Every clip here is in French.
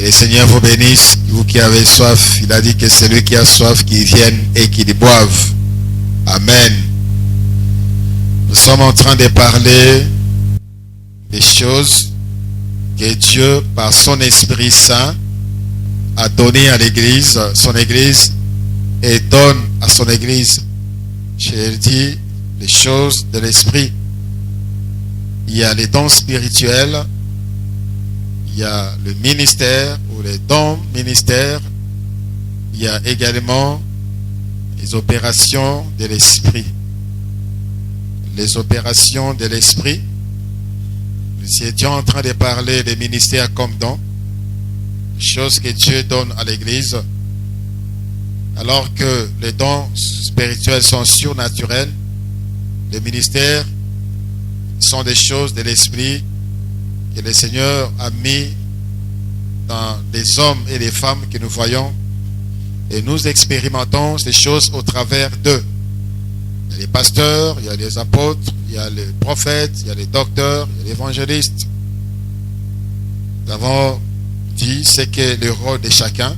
le Seigneur vous bénisse. Vous qui avez soif, il a dit que celui qui a soif, qu'il vienne et qu'il boive. Amen. Nous sommes en train de parler des choses que Dieu, par son Esprit Saint, a donné à l'Église, son Église, et donne à son Église. Je dis les choses de l'Esprit. Il y a les dons spirituels, il y a le ministère ou les dons ministères, il y a également les opérations de l'Esprit. Les opérations de l'Esprit. Nous étions en train de parler des ministères comme dons, choses que Dieu donne à l'Église, alors que les dons spirituels sont surnaturels. Les ministères sont des choses de l'Esprit que le Seigneur a mis dans les hommes et les femmes que nous voyons, et nous expérimentons ces choses au travers d'eux. Il y a les pasteurs, il y a les apôtres, il y a les prophètes, il y a les docteurs, il y a les évangélistes. Nous avons dit ce qu'est le rôle de chacun.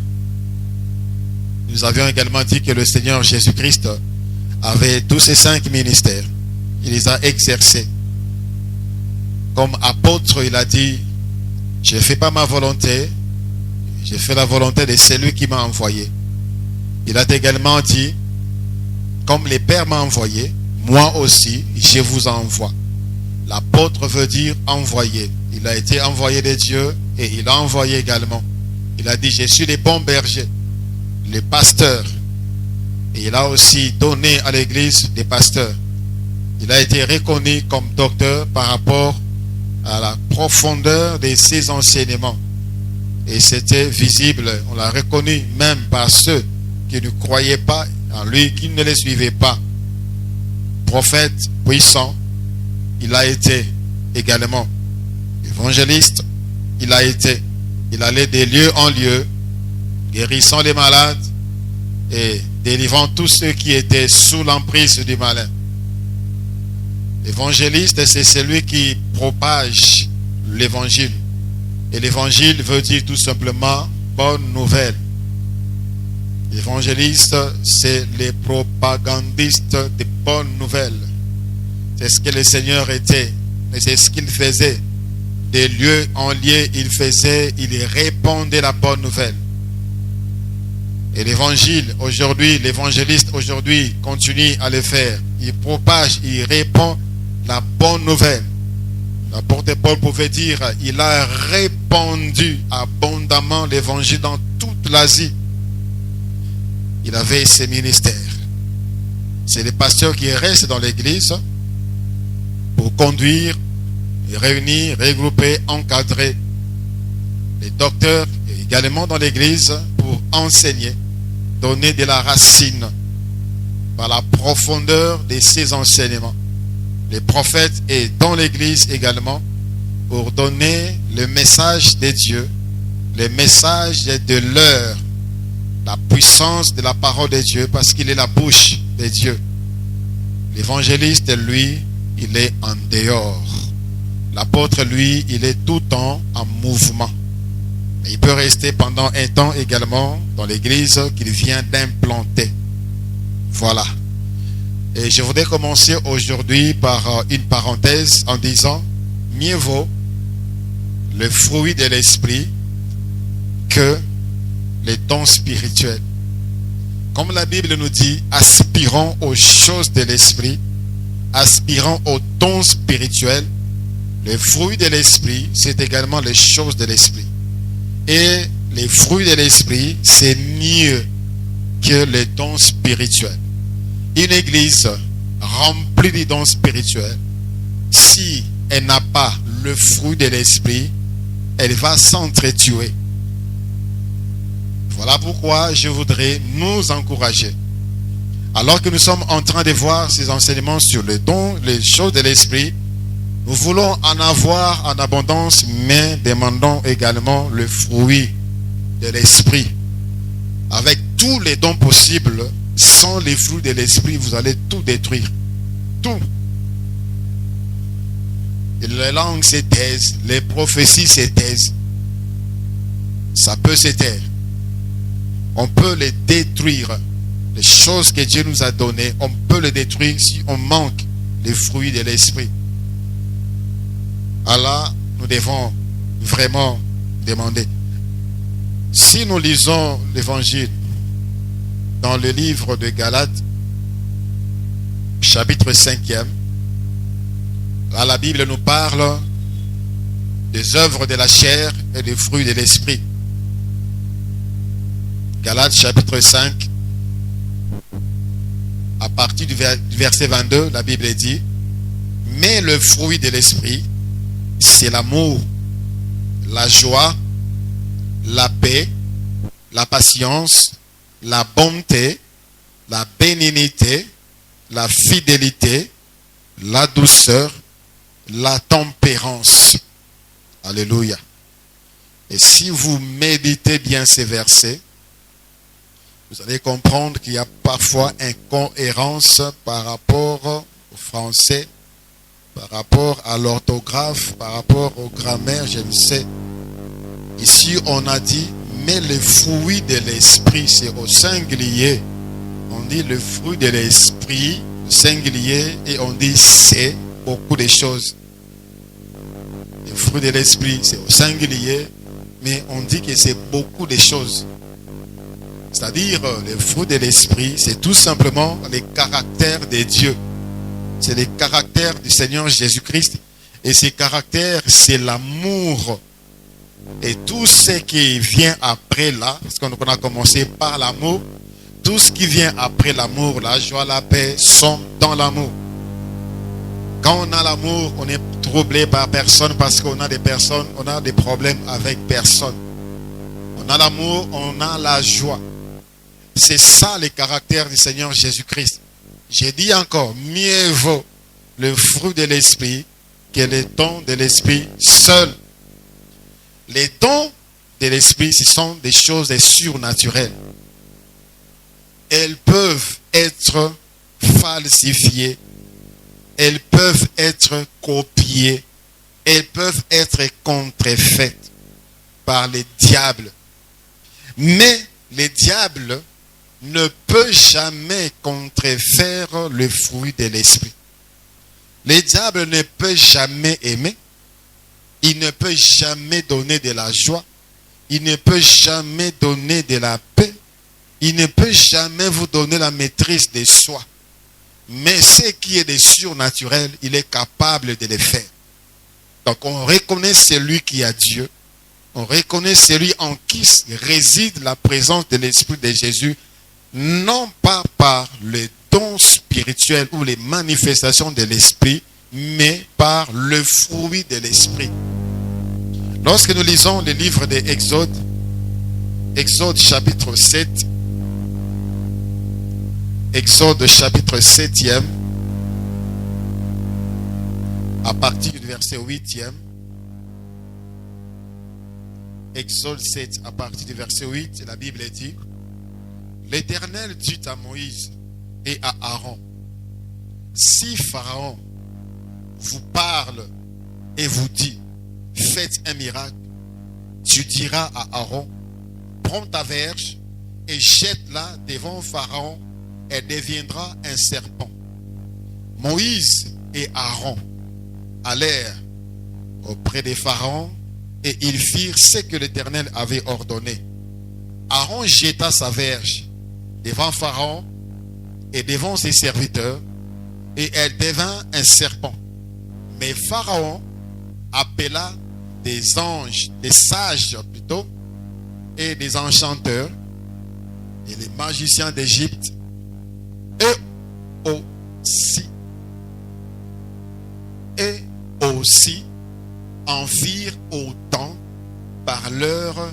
Nous avions également dit que le Seigneur Jésus-Christ avait tous ces 5 ministères. Il les a exercés. Comme apôtre, il a dit, je ne fais pas ma volonté, je fais la volonté de celui qui m'a envoyé. Il a également dit, comme le Père m'a envoyé, moi aussi, je vous envoie. L'apôtre veut dire envoyé. Il a été envoyé de Dieu et il a envoyé également. Il a dit, je suis le bon berger, le pasteur. Et il a aussi donné à l'Église des pasteurs. Il a été reconnu comme docteur par rapport à la profondeur de ses enseignements. Et c'était visible, on l'a reconnu même par ceux qui ne croyaient pas en lui, qui ne les suivaient pas. Prophète puissant, il a été également. Évangéliste, il a été. Il allait de lieu en lieu, guérissant les malades et délivrant tous ceux qui étaient sous l'emprise du malin. L'évangéliste, c'est celui qui propage l'évangile. Et l'évangile veut dire tout simplement bonne nouvelle. L'évangéliste, c'est les propagandistes de bonnes nouvelles. C'est ce que le Seigneur était. Et c'est ce qu'il faisait. De lieu en lieu, il répandait la bonne nouvelle. Et l'évangile, aujourd'hui, l'évangéliste, aujourd'hui, continue à le faire. Il propage, il répand la bonne nouvelle. L'apôtre Paul pouvait dire, il a répandu abondamment l'évangile dans toute l'Asie. Il avait ses ministères. C'est les pasteurs qui restent dans l'église pour conduire, réunir, regrouper, encadrer. Les docteurs également dans l'église pour enseigner, donner de la racine par la profondeur de ses enseignements. Les prophètes et dans l'église également pour donner le message de Dieu, le message de l'heure, la puissance de la parole de Dieu, parce qu'il est la bouche de Dieu. L'évangéliste, lui, il est en dehors. L'apôtre, lui, il est tout le temps en mouvement. Il peut rester pendant un temps également dans l'église qu'il vient d'implanter. Voilà. Et je voudrais commencer aujourd'hui par une parenthèse en disant, mieux vaut le fruit de l'esprit que les dons spirituels. Comme la Bible nous dit, aspirons aux choses de l'esprit, aspirons aux dons spirituels. Le fruit de l'esprit, c'est également les choses de l'esprit. Et les fruits de l'esprit, c'est mieux que les dons spirituels. Une église remplie de dons spirituels, si elle n'a pas le fruit de l'esprit, elle va s'entretuer. Voilà pourquoi je voudrais nous encourager. Alors que nous sommes en train de voir ces enseignements sur les dons, les choses de l'esprit, nous voulons en avoir en abondance, mais demandons également le fruit de l'esprit. Avec tous les dons possibles, sans les fruits de l'esprit, vous allez tout détruire. Tout. Et les langues se taisent, les prophéties se taisent. ça peut se taire. On peut les détruire. Les choses que Dieu nous a données, on peut les détruire si on manque les fruits de l'esprit. Alors, nous devons vraiment demander. Si nous lisons l'évangile dans le livre de Galates, chapitre 5e, là, la Bible nous parle des œuvres de la chair et des fruits de l'esprit. Galates chapitre 5, à partir du verset 22, la Bible dit, mais le fruit de l'esprit, c'est l'amour, la joie, la paix, la patience, la bonté, la bénignité, la fidélité, la douceur, la tempérance. Alléluia. Et si vous méditez bien ces versets, vous allez comprendre qu'il y a parfois incohérence par rapport au français, par rapport à l'orthographe, par rapport aux grammaires, je ne sais. Ici, on a dit, mais le fruit de l'esprit, c'est au singulier. On dit le fruit de l'esprit, singulier, et on dit c'est beaucoup de choses. Le fruit de l'esprit, c'est au singulier, mais on dit que c'est beaucoup de choses. C'est-à-dire, le fruit de l'esprit, c'est tout simplement les caractères de Dieu. C'est les caractères du Seigneur Jésus-Christ. Et ces caractères, c'est l'amour. Et tout ce qui vient après là, parce qu'on a commencé par l'amour, tout ce qui vient après l'amour, la joie, la paix, sont dans l'amour. Quand on a l'amour, on est troublé par personne parce qu'on a des personnes, on a des problèmes avec personne. On a l'amour, on a la joie. C'est ça les caractères du Seigneur Jésus-Christ. J'ai dit encore, mieux vaut le fruit de l'esprit que les dons de l'esprit seul. Les dons de l'esprit, ce sont des choses surnaturelles. Elles peuvent être falsifiées. Elles peuvent être copiées. Elles peuvent être contrefaites par les diables. Mais les diables ne peut jamais contrefaire le fruit de l'esprit. Le diable ne peut jamais aimer. Il ne peut jamais donner de la joie. Il ne peut jamais donner de la paix. Il ne peut jamais vous donner la maîtrise de soi. Mais ce qui est de surnaturel, il est capable de le faire. Donc on reconnaît celui qui a Dieu. On reconnaît celui en qui réside la présence de l'Esprit de Jésus. Non pas par les dons spirituels ou les manifestations de l'Esprit, mais par le fruit de l'Esprit. Lorsque nous lisons le livre d'Exode, Exode chapitre 7, Exode chapitre 7e, à partir du verset 8e, Exode 7, à partir du verset 8, la Bible dit, l'Éternel dit à Moïse et à Aaron, si Pharaon vous parle et vous dit, faites un miracle, tu diras à Aaron, prends ta verge et jette-la devant Pharaon, elle deviendra un serpent. Moïse et Aaron allèrent auprès de Pharaon et ils firent ce que l'Éternel avait ordonné. Aaron jeta sa verge devant Pharaon et devant ses serviteurs, et elle devint un serpent. Mais Pharaon appela des anges, des sages plutôt, et des enchanteurs, et les magiciens d'Égypte, et aussi en firent autant par leur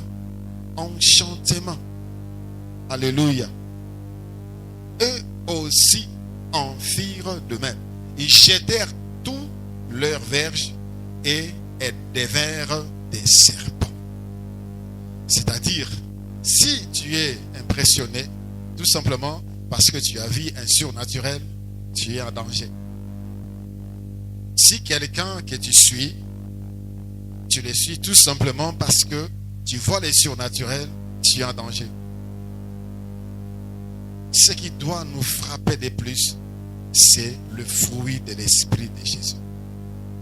enchantement. Alléluia. Eux aussi en firent de même. Ils jetèrent tous leurs verges et elles devinrent des serpents. C'est-à-dire, si tu es impressionné, tout simplement parce que tu as vu un surnaturel, tu es en danger. Si quelqu'un que tu suis, tu le suis tout simplement parce que tu vois les surnaturels, tu es en danger. Ce qui doit nous frapper de plus, c'est le fruit de l'Esprit de Jésus.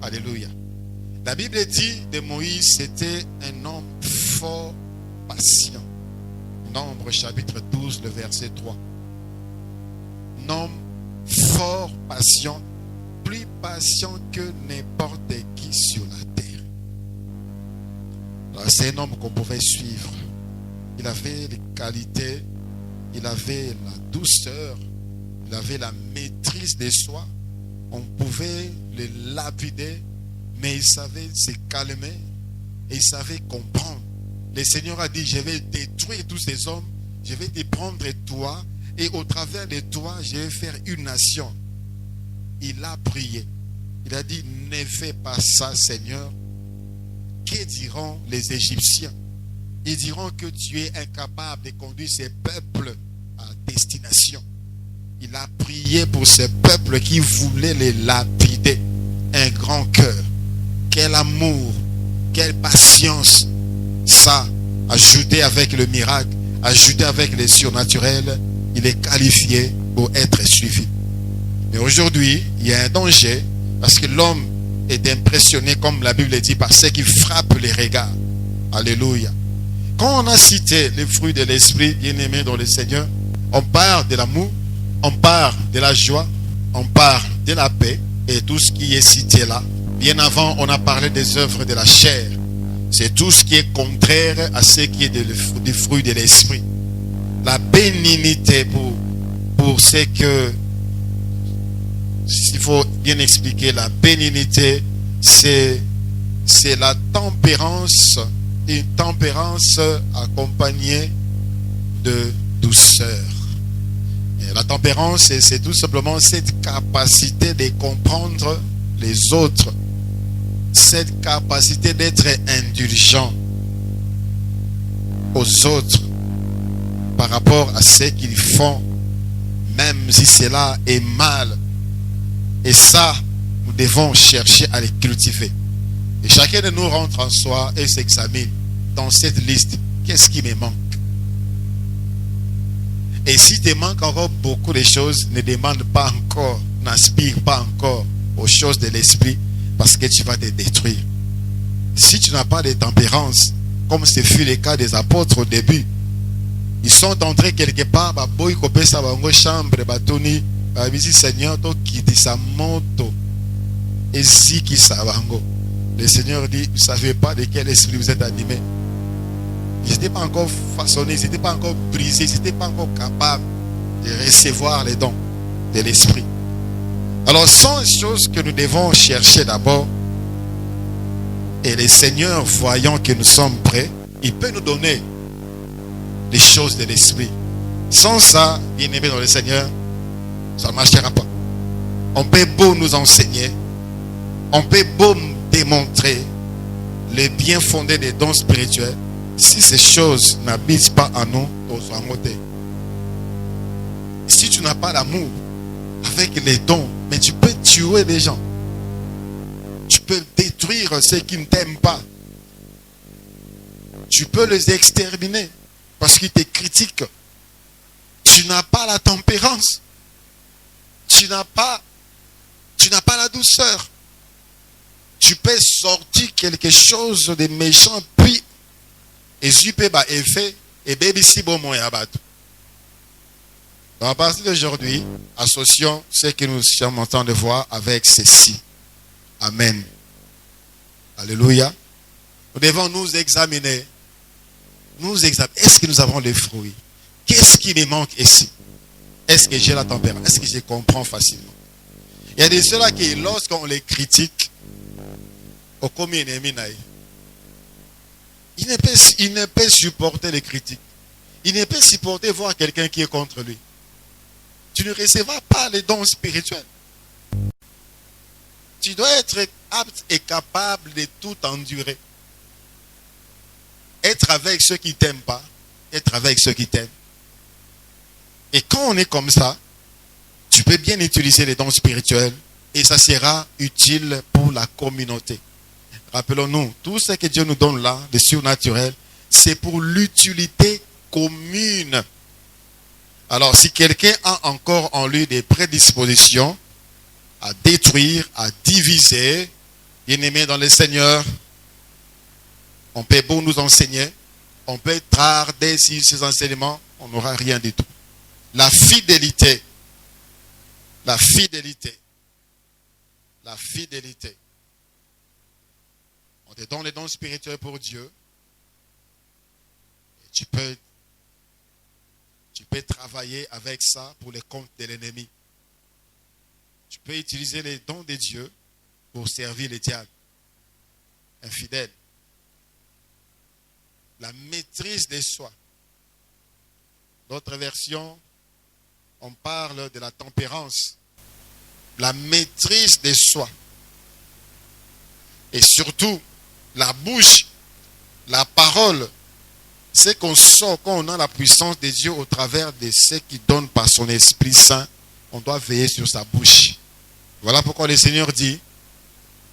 Alléluia. La Bible dit de Moïse, c'était un homme fort patient. Nombre chapitre 12, le verset 3. Un homme fort patient, plus patient que n'importe qui sur la terre. C'est un homme qu'on pouvait suivre. Il avait les qualités, il avait la douceur, il avait la maîtrise de soi. On pouvait le lapider, mais il savait se calmer et il savait comprendre. Le Seigneur a dit, je vais détruire tous ces hommes, je vais te prendre toi, et au travers de toi, je vais faire une nation. Il a prié. Il a dit, ne fais pas ça, Seigneur. Que diront les Égyptiens? Ils diront que tu es incapable de conduire ces peuples à destination. Il a prié pour ces peuples qui voulaient les lapider. Un grand cœur. Quel amour, quelle patience. Ça, ajouté avec le miracle, ajouté avec les surnaturels, il est qualifié pour être suivi. Mais aujourd'hui, il y a un danger parce que l'homme est impressionné, comme la Bible dit, par ce qui frappe les regards. Alléluia. Quand on a cité les fruits de l'esprit, bien-aimés dans le Seigneur, on parle de l'amour, on parle de la joie, on parle de la paix et tout ce qui est cité là. Bien avant, on a parlé des œuvres de la chair. C'est tout ce qui est contraire à ce qui est des fruits de l'esprit. La bénignité pour ce que, s'il faut bien expliquer, la bénignité, c'est la tempérance, une tempérance accompagnée de douceur. Et la tempérance, c'est tout simplement cette capacité de comprendre les autres, cette capacité d'être indulgent aux autres par rapport à ce qu'ils font, même si cela est mal. Et ça, nous devons chercher à les cultiver. Et chacun de nous rentre en soi et s'examine dans cette liste. Qu'est-ce qui me manque? Et si te manque encore beaucoup de choses, ne demande pas encore, n'aspire pas encore aux choses de l'esprit, parce que tu vas te détruire. Si tu n'as pas de tempérance, comme ce fut le cas des apôtres au début, ils sont entrés quelque part, boy kopé sa bango chambre, batoni, babisi Seigneur, to kiti sa moto, et si qui sa bango. Le Seigneur dit, vous ne savez pas de quel esprit vous êtes animés. Ils n'étaient pas encore façonnés, ils n'étaient pas encore brisés, ils n'étaient pas encore capables de recevoir les dons de l'esprit. Alors, sont les choses que nous devons chercher d'abord. Et le Seigneur, voyant que nous sommes prêts, il peut nous donner les choses de l'esprit. Sans ça, bien-aimés dans le Seigneur, ça ne marchera pas. On peut beau nous enseigner, on peut beau démontrer les bien fondés des dons spirituels. Si ces choses n'habitent pas en nous, si tu n'as pas l'amour avec les dons, mais tu peux tuer les gens. Tu peux détruire ceux qui ne t'aiment pas. Tu peux les exterminer parce qu'ils te critiquent. Tu n'as pas la tempérance. Tu n'as pas la douceur. Tu peux sortir quelque chose de méchant, puis effet et baby si bon mon yabatou. Donc à partir d'aujourd'hui, associons ce que nous sommes en train de voir avec ceci. Amen. Alléluia. Nous devons nous examiner. Est-ce que nous avons les fruits? Qu'est-ce qui me manque ici? Est-ce que j'ai la tempérance? Est-ce que je comprends facilement? Il y a des ceux-là qui, lorsqu'on les critique, au commun ennemi, il ne peut supporter les critiques. Il ne peut supporter voir quelqu'un qui est contre lui. Tu ne recevras pas les dons spirituels. Tu dois être apte et capable de tout endurer. Être avec ceux qui ne t'aiment pas, être avec ceux qui t'aiment. Et quand on est comme ça, tu peux bien utiliser les dons spirituels et ça sera utile pour la communauté. Rappelons-nous, tout ce que Dieu nous donne là, de surnaturel, c'est pour l'utilité commune. Alors, si quelqu'un a encore en lui des prédispositions à détruire, à diviser, bien-aimé dans le Seigneur, on peut beau nous enseigner, on peut tarder sur ces enseignements, on n'aura rien du tout. La fidélité, la fidélité, la fidélité. On te donne les dons spirituels pour Dieu. Et tu peux travailler avec ça pour les comptes de l'ennemi. Tu peux utiliser les dons de Dieu pour servir les diables. Infidèle. La maîtrise de soi. D'autres versions, on parle de la tempérance. La maîtrise de soi. Et surtout, la bouche, la parole, c'est qu'on sort quand on a la puissance de Dieu au travers de ce qu'il donne par son Esprit Saint. On doit veiller sur sa bouche. Voilà pourquoi le Seigneur dit,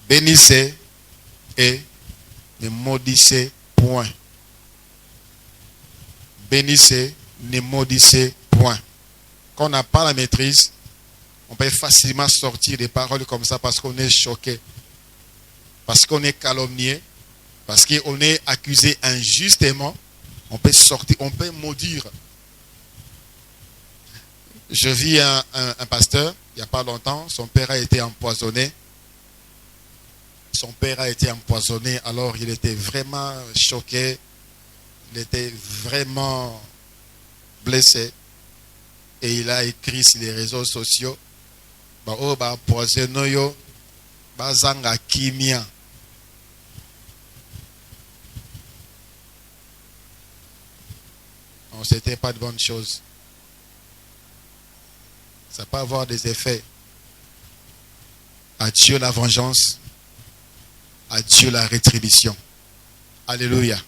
bénissez et ne maudissez point. Bénissez, ne maudissez point. Quand on n'a pas la maîtrise, on peut facilement sortir des paroles comme ça parce qu'on est choqué, parce qu'on est calomnié, parce qu'on est accusé injustement. On peut sortir, on peut maudire. Je vis un pasteur, il n'y a pas longtemps, son père a été empoisonné. Son père a été empoisonné, alors il était vraiment choqué. Il était vraiment blessé. Et il a écrit sur les réseaux sociaux, on c'était pas de bonne chose. Ça peut avoir des effets. À Dieu la vengeance, à Dieu la rétribution. Alléluia.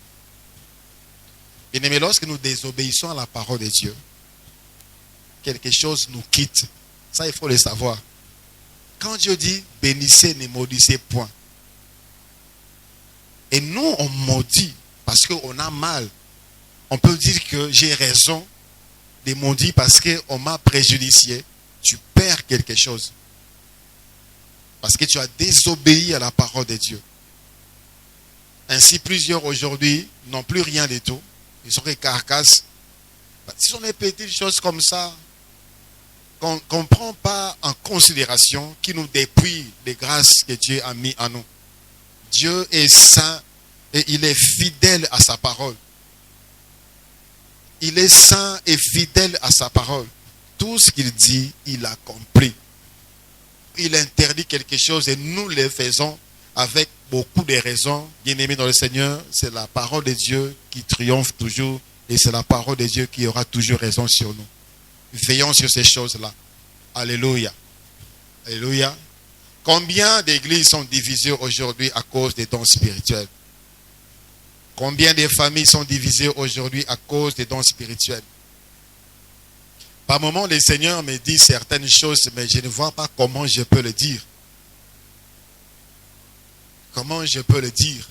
Bien-aimés, lorsque nous désobéissons à la parole de Dieu, quelque chose nous quitte. Ça, il faut le savoir. Quand Dieu dit bénissez, ne maudissez point. Et nous, on maudit parce qu'on a mal. On peut dire que j'ai raison de maudire parce qu'on m'a préjudicié. Tu perds quelque chose. Parce que tu as désobéi à la parole de Dieu. Ainsi, plusieurs aujourd'hui n'ont plus rien du tout. Ils sont des carcasses. Si on est petites choses comme ça, qu'on ne prend pas en considération, qui nous dépouille des grâces que Dieu a mis en nous. Dieu est saint et il est fidèle à sa parole. Il est saint et fidèle à sa parole. Tout ce qu'il dit, il accomplit. Il interdit quelque chose et nous le faisons avec beaucoup de raisons. Bien-aimés dans le Seigneur, c'est la parole de Dieu qui triomphe toujours et c'est la parole de Dieu qui aura toujours raison sur nous. Veillons sur ces choses-là. Alléluia. Alléluia. Combien d'églises sont divisées aujourd'hui à cause des dons spirituels? Combien de familles sont divisées aujourd'hui à cause des dons spirituels? Par moments, le Seigneur me dit certaines choses, mais je ne vois pas comment je peux le dire. Comment je peux le dire?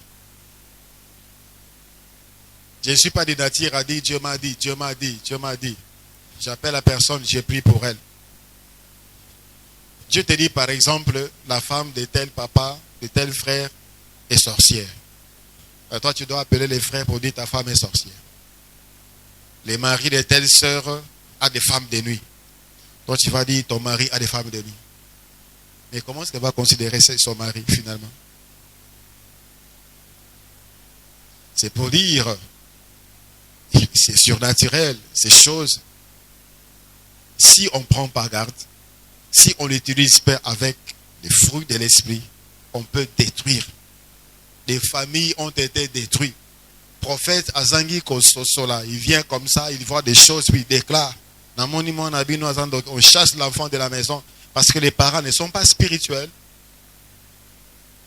Je ne suis pas de nature à dire Dieu m'a dit, Dieu m'a dit, Dieu m'a dit. J'appelle la personne, je prie pour elle. Dieu te dit par exemple, la femme de tel papa, de tel frère est sorcière. Alors toi tu dois appeler les frères pour dire ta femme est sorcière. Les maris de telle sœur a des femmes de nuit. Toi tu vas dire ton mari a des femmes de nuit. Mais comment est-ce qu'elle va considérer son mari finalement? C'est pour dire, c'est surnaturel, ces choses. Si on ne prend pas garde, si on l'utilise pas avec les fruits de l'esprit, on peut détruire. Des familles ont été détruites. Prophète Azangi Kososola, il vient comme ça, il voit des choses, puis il déclare. On chasse l'enfant de la maison parce que les parents ne sont pas spirituels.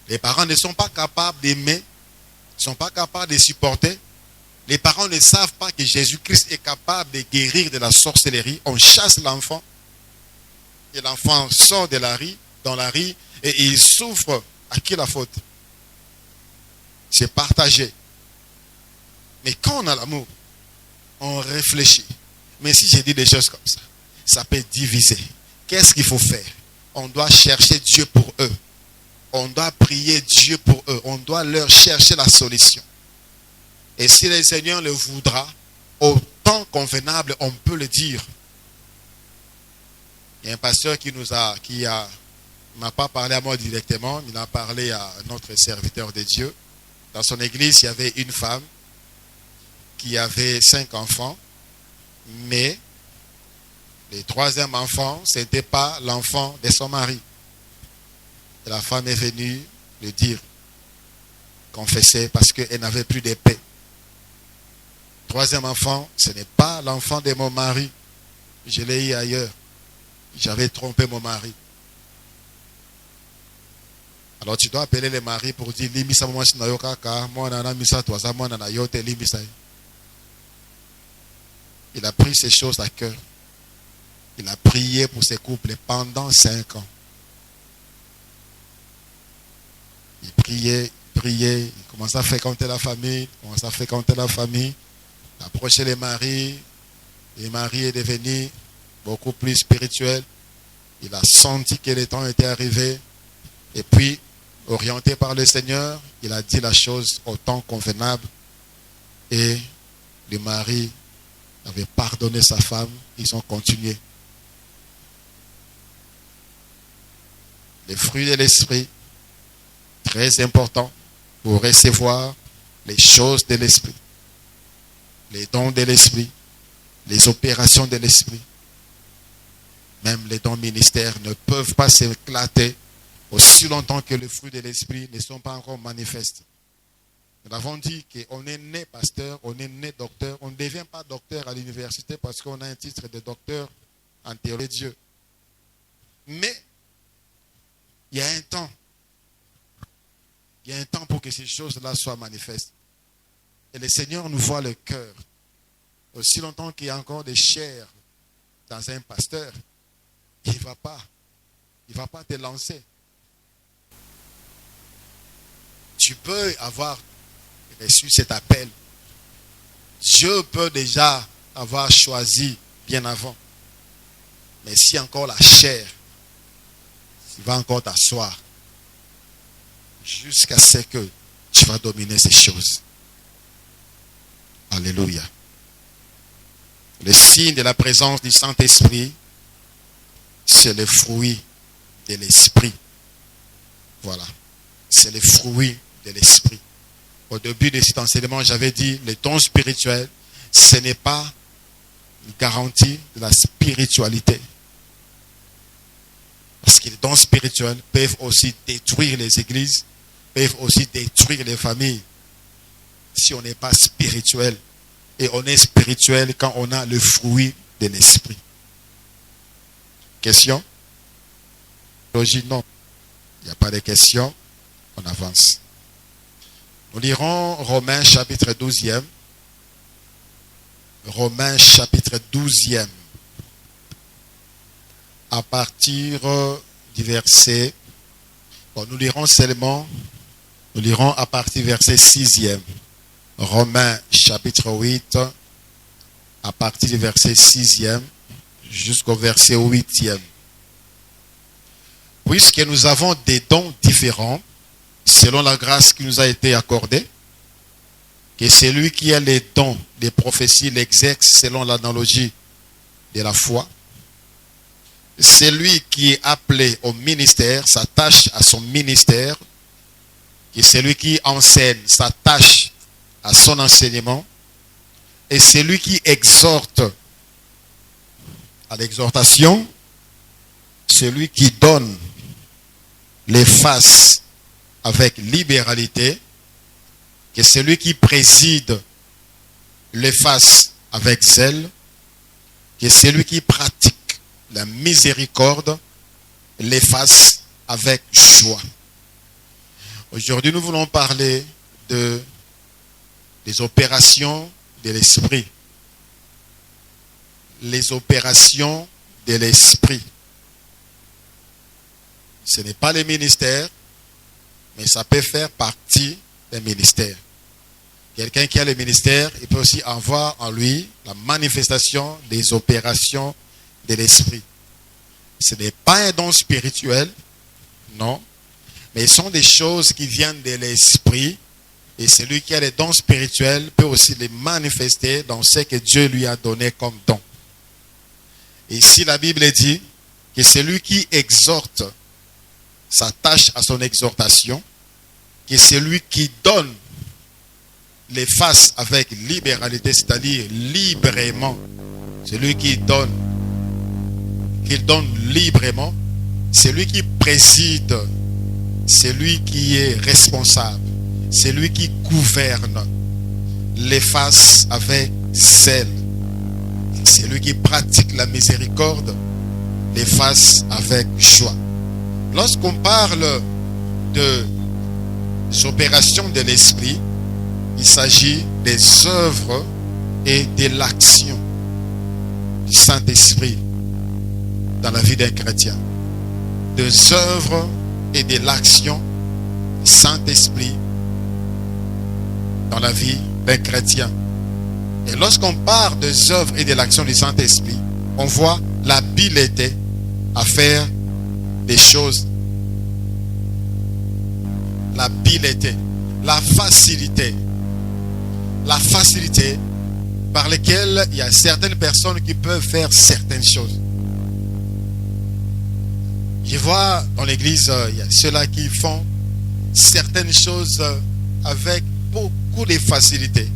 Les parents ne sont pas capables d'aimer, ne sont pas capables de supporter. Les parents ne savent pas que Jésus-Christ est capable de guérir de la sorcellerie. On chasse l'enfant. Et l'enfant sort de la rue, dans la rue, et il souffre. À qui la faute? C'est partagé. Mais quand on a l'amour, on réfléchit. Mais si j'ai dit des choses comme ça peut diviser. Qu'est-ce qu'il faut faire? On doit chercher Dieu pour eux. On doit prier Dieu pour eux. On doit leur chercher la solution. Et si le Seigneur le voudra, au temps convenable, on peut le dire. Il y a un pasteur qui m'a pas parlé à moi directement, il a parlé à notre serviteur de Dieu. Dans son église, il y avait une femme qui avait 5 enfants, mais le 3e enfant, ce n'était pas l'enfant de son mari. Et la femme est venue le dire, confesser, parce qu'elle n'avait plus de paix. 3e enfant, ce n'est pas l'enfant de mon mari. Je l'ai eu ailleurs. J'avais trompé mon mari. Alors tu dois appeler les maris pour dire limisa moi sinayokaka moi nana misa toi ça moi nana yote limisa. Il a pris ces choses à cœur. Il a prié pour ses couples pendant 5 ans. Il priait, il commençait à fréquenter la famille, approcher les maris. Le mari est devenu beaucoup plus spirituel. Il a senti que le temps était arrivé. Et puis, orienté par le Seigneur, il a dit la chose au temps convenable. Et le mari avait pardonné sa femme. Ils ont continué. Les fruits de l'esprit, très important pour recevoir les choses de l'esprit, les dons de l'esprit, les opérations de l'esprit. Même les dons ministères ne peuvent pas s'éclater aussi longtemps que les fruits de l'esprit ne sont pas encore manifestés. Nous avons dit qu'on est né pasteur, on est né docteur. On ne devient pas docteur à l'université parce qu'on a un titre de docteur en théologie de Dieu. Mais il y a un temps. Il y a un temps pour que ces choses-là soient manifestes. Et le Seigneur nous voit le cœur. Aussi longtemps qu'il y a encore des chairs dans un pasteur, il ne va pas te lancer. Tu peux avoir reçu cet appel. Dieu peut déjà avoir choisi bien avant. Mais si encore la chair, tu vas encore t'asseoir jusqu'à ce que tu vas dominer ces choses. Alléluia. Le signe de la présence du Saint-Esprit, c'est le fruit de l'Esprit. Voilà. C'est le fruit de l'Esprit. Au début de cet enseignement, j'avais dit, le don spirituel, ce n'est pas une garantie de la spiritualité. Parce que les dons spirituels peuvent aussi détruire les églises, peuvent aussi détruire les familles. Si on n'est pas spirituel. Et on est spirituel quand on a le fruit de l'esprit. Question? Logique, non. Il n'y a pas de questions. On avance. Nous lirons Romains chapitre 12e. Romains chapitre 12e. À partir du verset. Bon, nous lirons à partir du verset 6e. Romains chapitre 8, à partir du verset 6e jusqu'au verset 8e. Puisque nous avons des dons différents, selon la grâce qui nous a été accordée, que celui qui a les dons des prophéties l'exerce selon l'analogie de la foi. Celui qui est appelé au ministère s'attache à son ministère, et celui qui enseigne s'attache à son enseignement, et celui qui exhorte à l'exhortation, celui qui donne les faces avec libéralité, que celui qui préside les faces avec zèle, que celui qui pratique la miséricorde les fasse avec joie. Aujourd'hui, nous voulons parler des opérations de l'esprit. Les opérations de l'esprit. Ce n'est pas les ministères, mais ça peut faire partie des ministères. Quelqu'un qui a le ministère, il peut aussi avoir en lui la manifestation des opérations de l'esprit. Ce n'est pas un don spirituel, non, mais ce sont des choses qui viennent de l'esprit. Et celui qui a les dons spirituels peut aussi les manifester dans ce que Dieu lui a donné comme don. Et si la Bible dit que celui qui exhorte s'attache à son exhortation, que celui qui donne les fasse avec libéralité, c'est-à-dire librement, celui qui donne, qu'il donne librement, celui qui préside, celui qui est responsable, celui qui gouverne, les fasse avec zèle. Celui qui pratique la miséricorde, les fasse avec joie. Lorsqu'on parle des opérations de l'esprit, il s'agit des œuvres et de l'action du Saint-Esprit dans la vie d'un chrétien. Des œuvres et de l'action du Saint-Esprit dans la vie d'un chrétien. Et lorsqu'on parle des œuvres et de l'action du Saint-Esprit, on voit l'habileté à faire des choses. L'habileté, la facilité par laquelle il y a certaines personnes qui peuvent faire certaines choses. Je vois dans l'église, il y a ceux-là qui font certaines choses avec beaucoup de facilité.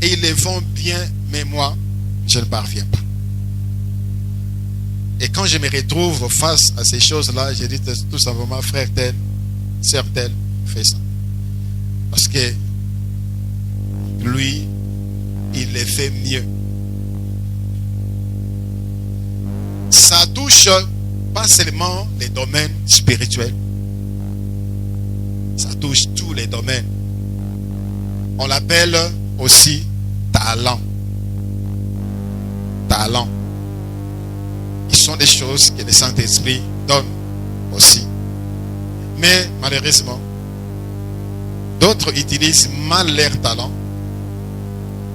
Et ils les font bien, mais moi, je ne parviens pas. Et quand je me retrouve face à ces choses-là, je dis tout simplement, frère tel, sœur tel, fais ça. Parce que lui, il les fait mieux. Ça touche pas seulement les domaines spirituels. Ça touche tous les domaines. On l'appelle aussi talent. Talent. Ils sont des choses que le Saint-Esprit donne aussi. Mais malheureusement, d'autres utilisent mal leur talent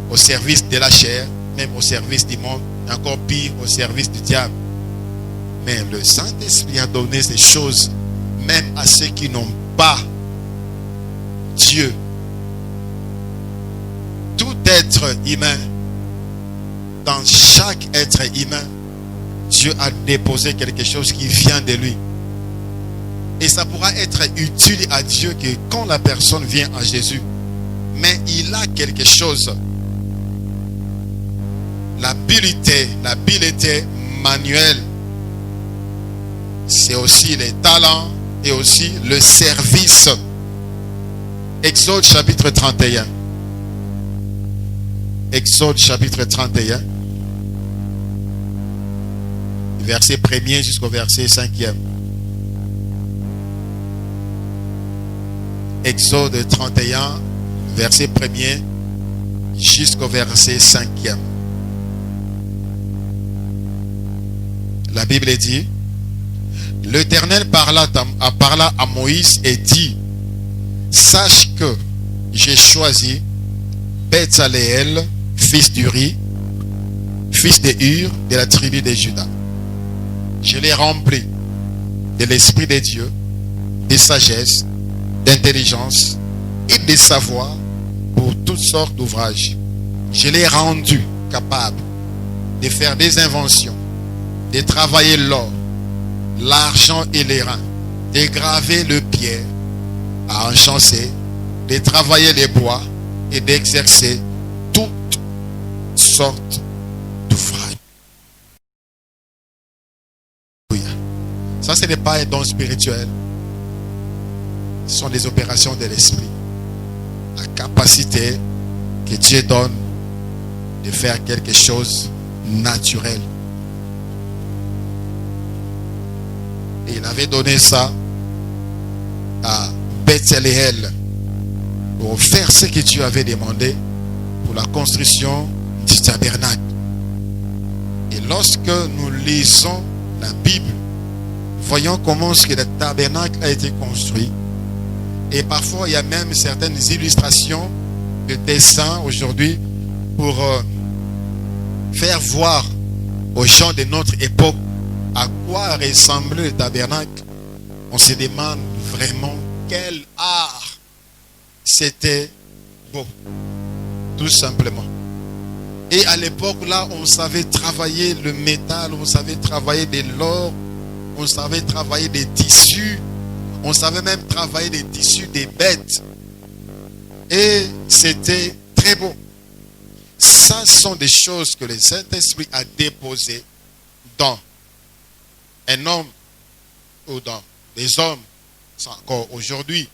au service de la chair, même au service du monde, et encore pire, au service du diable. Mais le Saint-Esprit a donné ces choses même à ceux qui n'ont pas Dieu. Tout être humain, dans chaque être humain, Dieu a déposé quelque chose qui vient de lui. Et ça pourra être utile à Dieu que quand la personne vient à Jésus. Mais il a quelque chose. L'habileté manuelle, c'est aussi les talents et aussi le service. Exode chapitre 31. Exode chapitre 31. Verset 1er jusqu'au verset 5e. Exode 31, verset 1er jusqu'au verset 5e. La Bible dit: l'Éternel parla à Moïse et dit: sache que j'ai choisi Bezaleel, fils d'Uri, fils de Hur, de la tribu de Juda. Je l'ai rempli de l'Esprit de Dieu, de sagesse, d'intelligence et de savoir pour toutes sortes d'ouvrages. Je l'ai rendu capable de faire des inventions, de travailler l'or, l'argent et les reins, de graver le pierre, à enchâsser, de travailler les bois et d'exercer toutes sortes d'ouvrages. Ça, ce n'est pas un don spirituel. Ce sont des opérations de l'esprit. La capacité que Dieu donne de faire quelque chose naturel. Et il avait donné ça à Bezaleel pour faire ce que Dieu avait demandé pour la construction du tabernacle. Et lorsque nous lisons la Bible, voyons comment ce que le tabernacle a été construit. Et parfois, il y a même certaines illustrations de dessin aujourd'hui pour faire voir aux gens de notre époque à quoi ressemblait le tabernacle. On se demande vraiment quel art. C'était beau, tout simplement. Et à l'époque là, on savait travailler le métal, on savait travailler de l'or, on savait travailler des tissus, on savait même travailler des tissus des bêtes. Et c'était très beau. Ça sont des choses que le Saint-Esprit a déposées dans un homme ou dans des hommes, c'est encore aujourd'hui.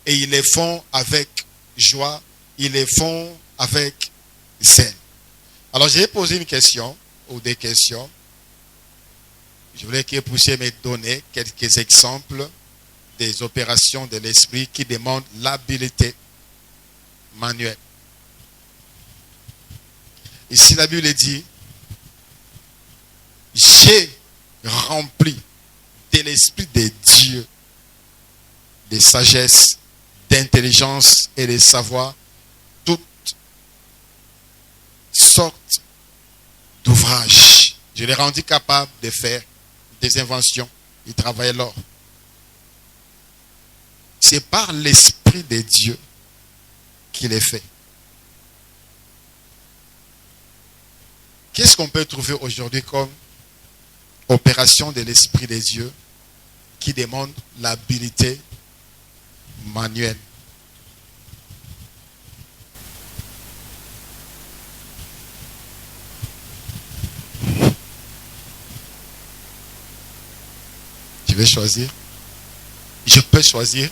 Et ils les font avec joie, ils les font avec zèle. Alors j'ai posé une question ou des questions. Je voulais que vous puissiez me donner quelques exemples des opérations de l'esprit qui demandent l'habileté manuelle. Ici la Bible dit, j'ai rempli de l'esprit de Dieu, de sagesse, d'intelligence et de savoir, toutes sortes d'ouvrages. Je l'ai rendu capable de faire des inventions. Il travaillait l'or. C'est par l'esprit de Dieu qu'il est fait. Qu'est-ce qu'on peut trouver aujourd'hui comme opération de l'esprit de Dieu qui demande l'habileté manuelle? Je vais choisir. Je peux choisir.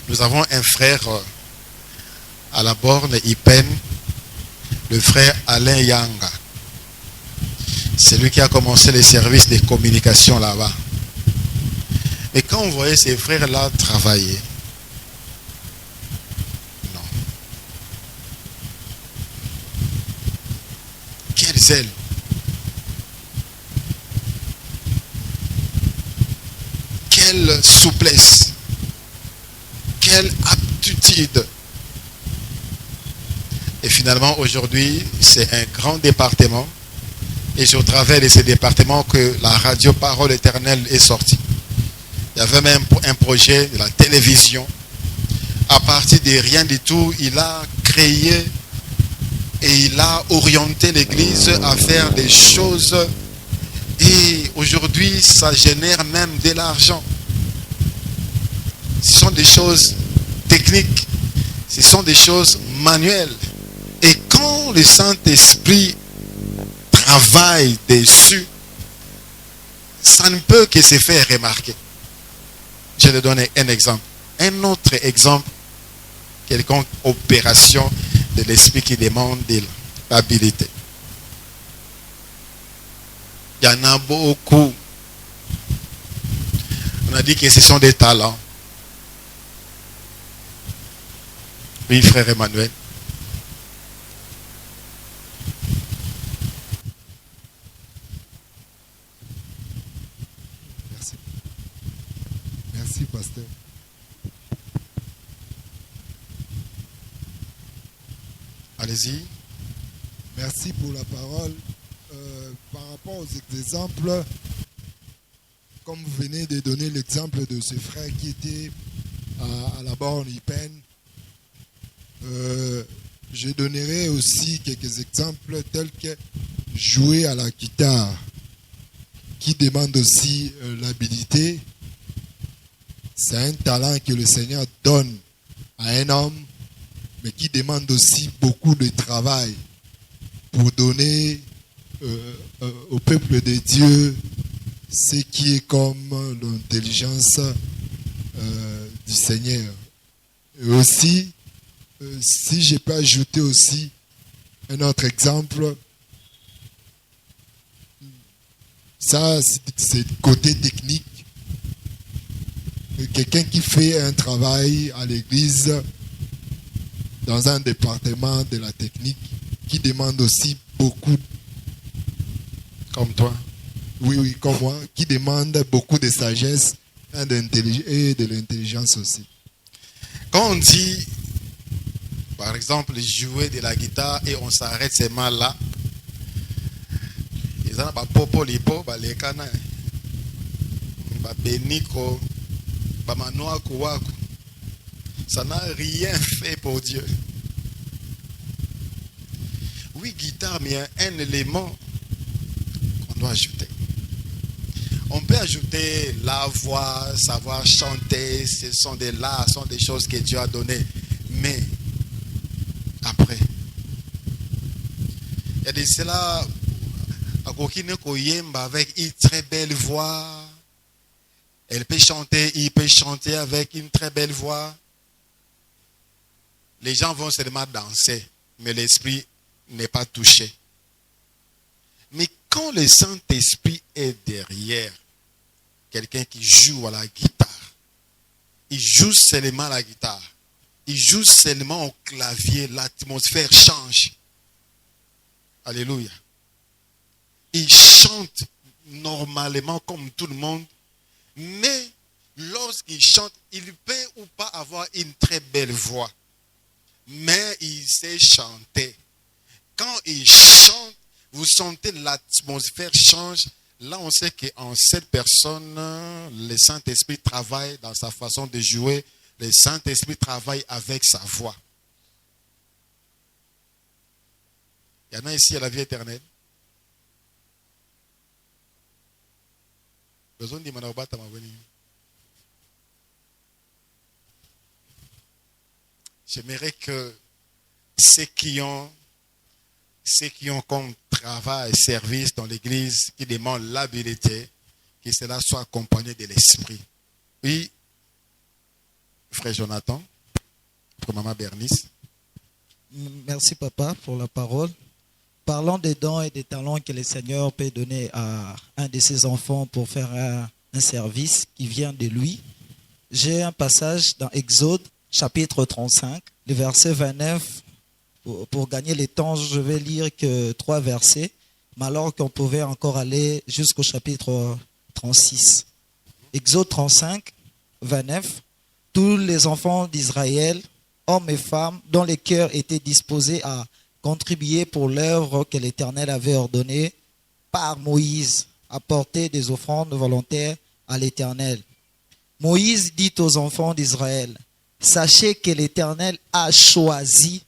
Nous avons un frère à la borne Ipen, le frère Alain Yanga. C'est lui qui a commencé les services de communication là-bas. Et quand on voyait ces frères-là travailler, non. Quel zèle! Quelle souplesse! Quelle aptitude! Et finalement, aujourd'hui, c'est un grand département. Et c'est au travers de ce département que la radio Parole Éternelle est sortie. Il y avait même un projet de la télévision. À partir de rien du tout, il a créé et il a orienté l'Église à faire des choses. Et aujourd'hui, ça génère même de l'argent. Ce sont des choses techniques. Ce sont des choses manuelles. Et quand le Saint-Esprit travaille dessus, ça ne peut que se faire remarquer. Je vais donner un exemple. Un autre exemple, quelconque opération de l'esprit qui demande de l'habilité. Il y en a beaucoup. On a dit que ce sont des talents. Oui, frère Emmanuel. Merci, pasteur. Allez-y. Merci pour la parole. Par rapport aux exemples, comme vous venez de donner l'exemple de ce frère qui était à la borne Ipen, je donnerai aussi quelques exemples tels que jouer à la guitare, qui demande aussi l'habilité. C'est un talent que le Seigneur donne à un homme, mais qui demande aussi beaucoup de travail pour donner au peuple de Dieu ce qui est comme l'intelligence du Seigneur. Et aussi, si je peux ajouter aussi un autre exemple, ça c'est le côté technique. Quelqu'un qui fait un travail à l'église dans un département de la technique qui demande aussi beaucoup, comme toi. oui, comme moi, qui demande beaucoup de sagesse et de l'intelligence aussi. Quand on dit, par exemple, jouer de la guitare et on s'arrête ces mains-là, ils ont pas popo lipo, ba lekana, ba beniko, ba manoa kuwaku. Ça n'a rien fait pour Dieu. Oui, guitare, mais il y a un élément qu'on doit ajouter. On peut ajouter la voix, savoir chanter, ce sont des l'art, ce sont des choses que Dieu a données. Mais après, il y a de cela avec une très belle voix. Elle peut chanter, il peut chanter avec une très belle voix. Les gens vont seulement danser, mais l'esprit n'est pas touché. Mais quand le Saint-Esprit est derrière, quelqu'un qui joue à la guitare, il joue seulement à la guitare, il joue seulement au clavier, l'atmosphère change. Alléluia. Il chante normalement comme tout le monde, mais lorsqu'il chante, il peut ou pas avoir une très belle voix, mais il sait chanter. Quand il chante, vous sentez l'atmosphère change. Là, on sait qu'en cette personne, le Saint-Esprit travaille dans sa façon de jouer. Le Saint-Esprit travaille avec sa voix. Il y en a ici à la vie éternelle. J'aimerais que ceux qui ont comme travail, service dans l'église, qui demandent l'habilité, que cela soit accompagné de l'esprit. Oui, frère Jonathan, pour maman Bernice. Merci papa pour la parole. Parlons des dons et des talents que le Seigneur peut donner à un de ses enfants pour faire un service qui vient de lui. J'ai un passage dans Exode, chapitre 35, le verset 29. Pour gagner le temps, je vais lire que 3 versets, mais alors qu'on pouvait encore aller jusqu'au chapitre 36. Exode 35, 29. Tous les enfants d'Israël, hommes et femmes, dont les cœurs étaient disposés à contribuer pour l'œuvre que l'Éternel avait ordonnée par Moïse, apporter des offrandes volontaires à l'Éternel. Moïse dit aux enfants d'Israël, sachez que l'Éternel a choisi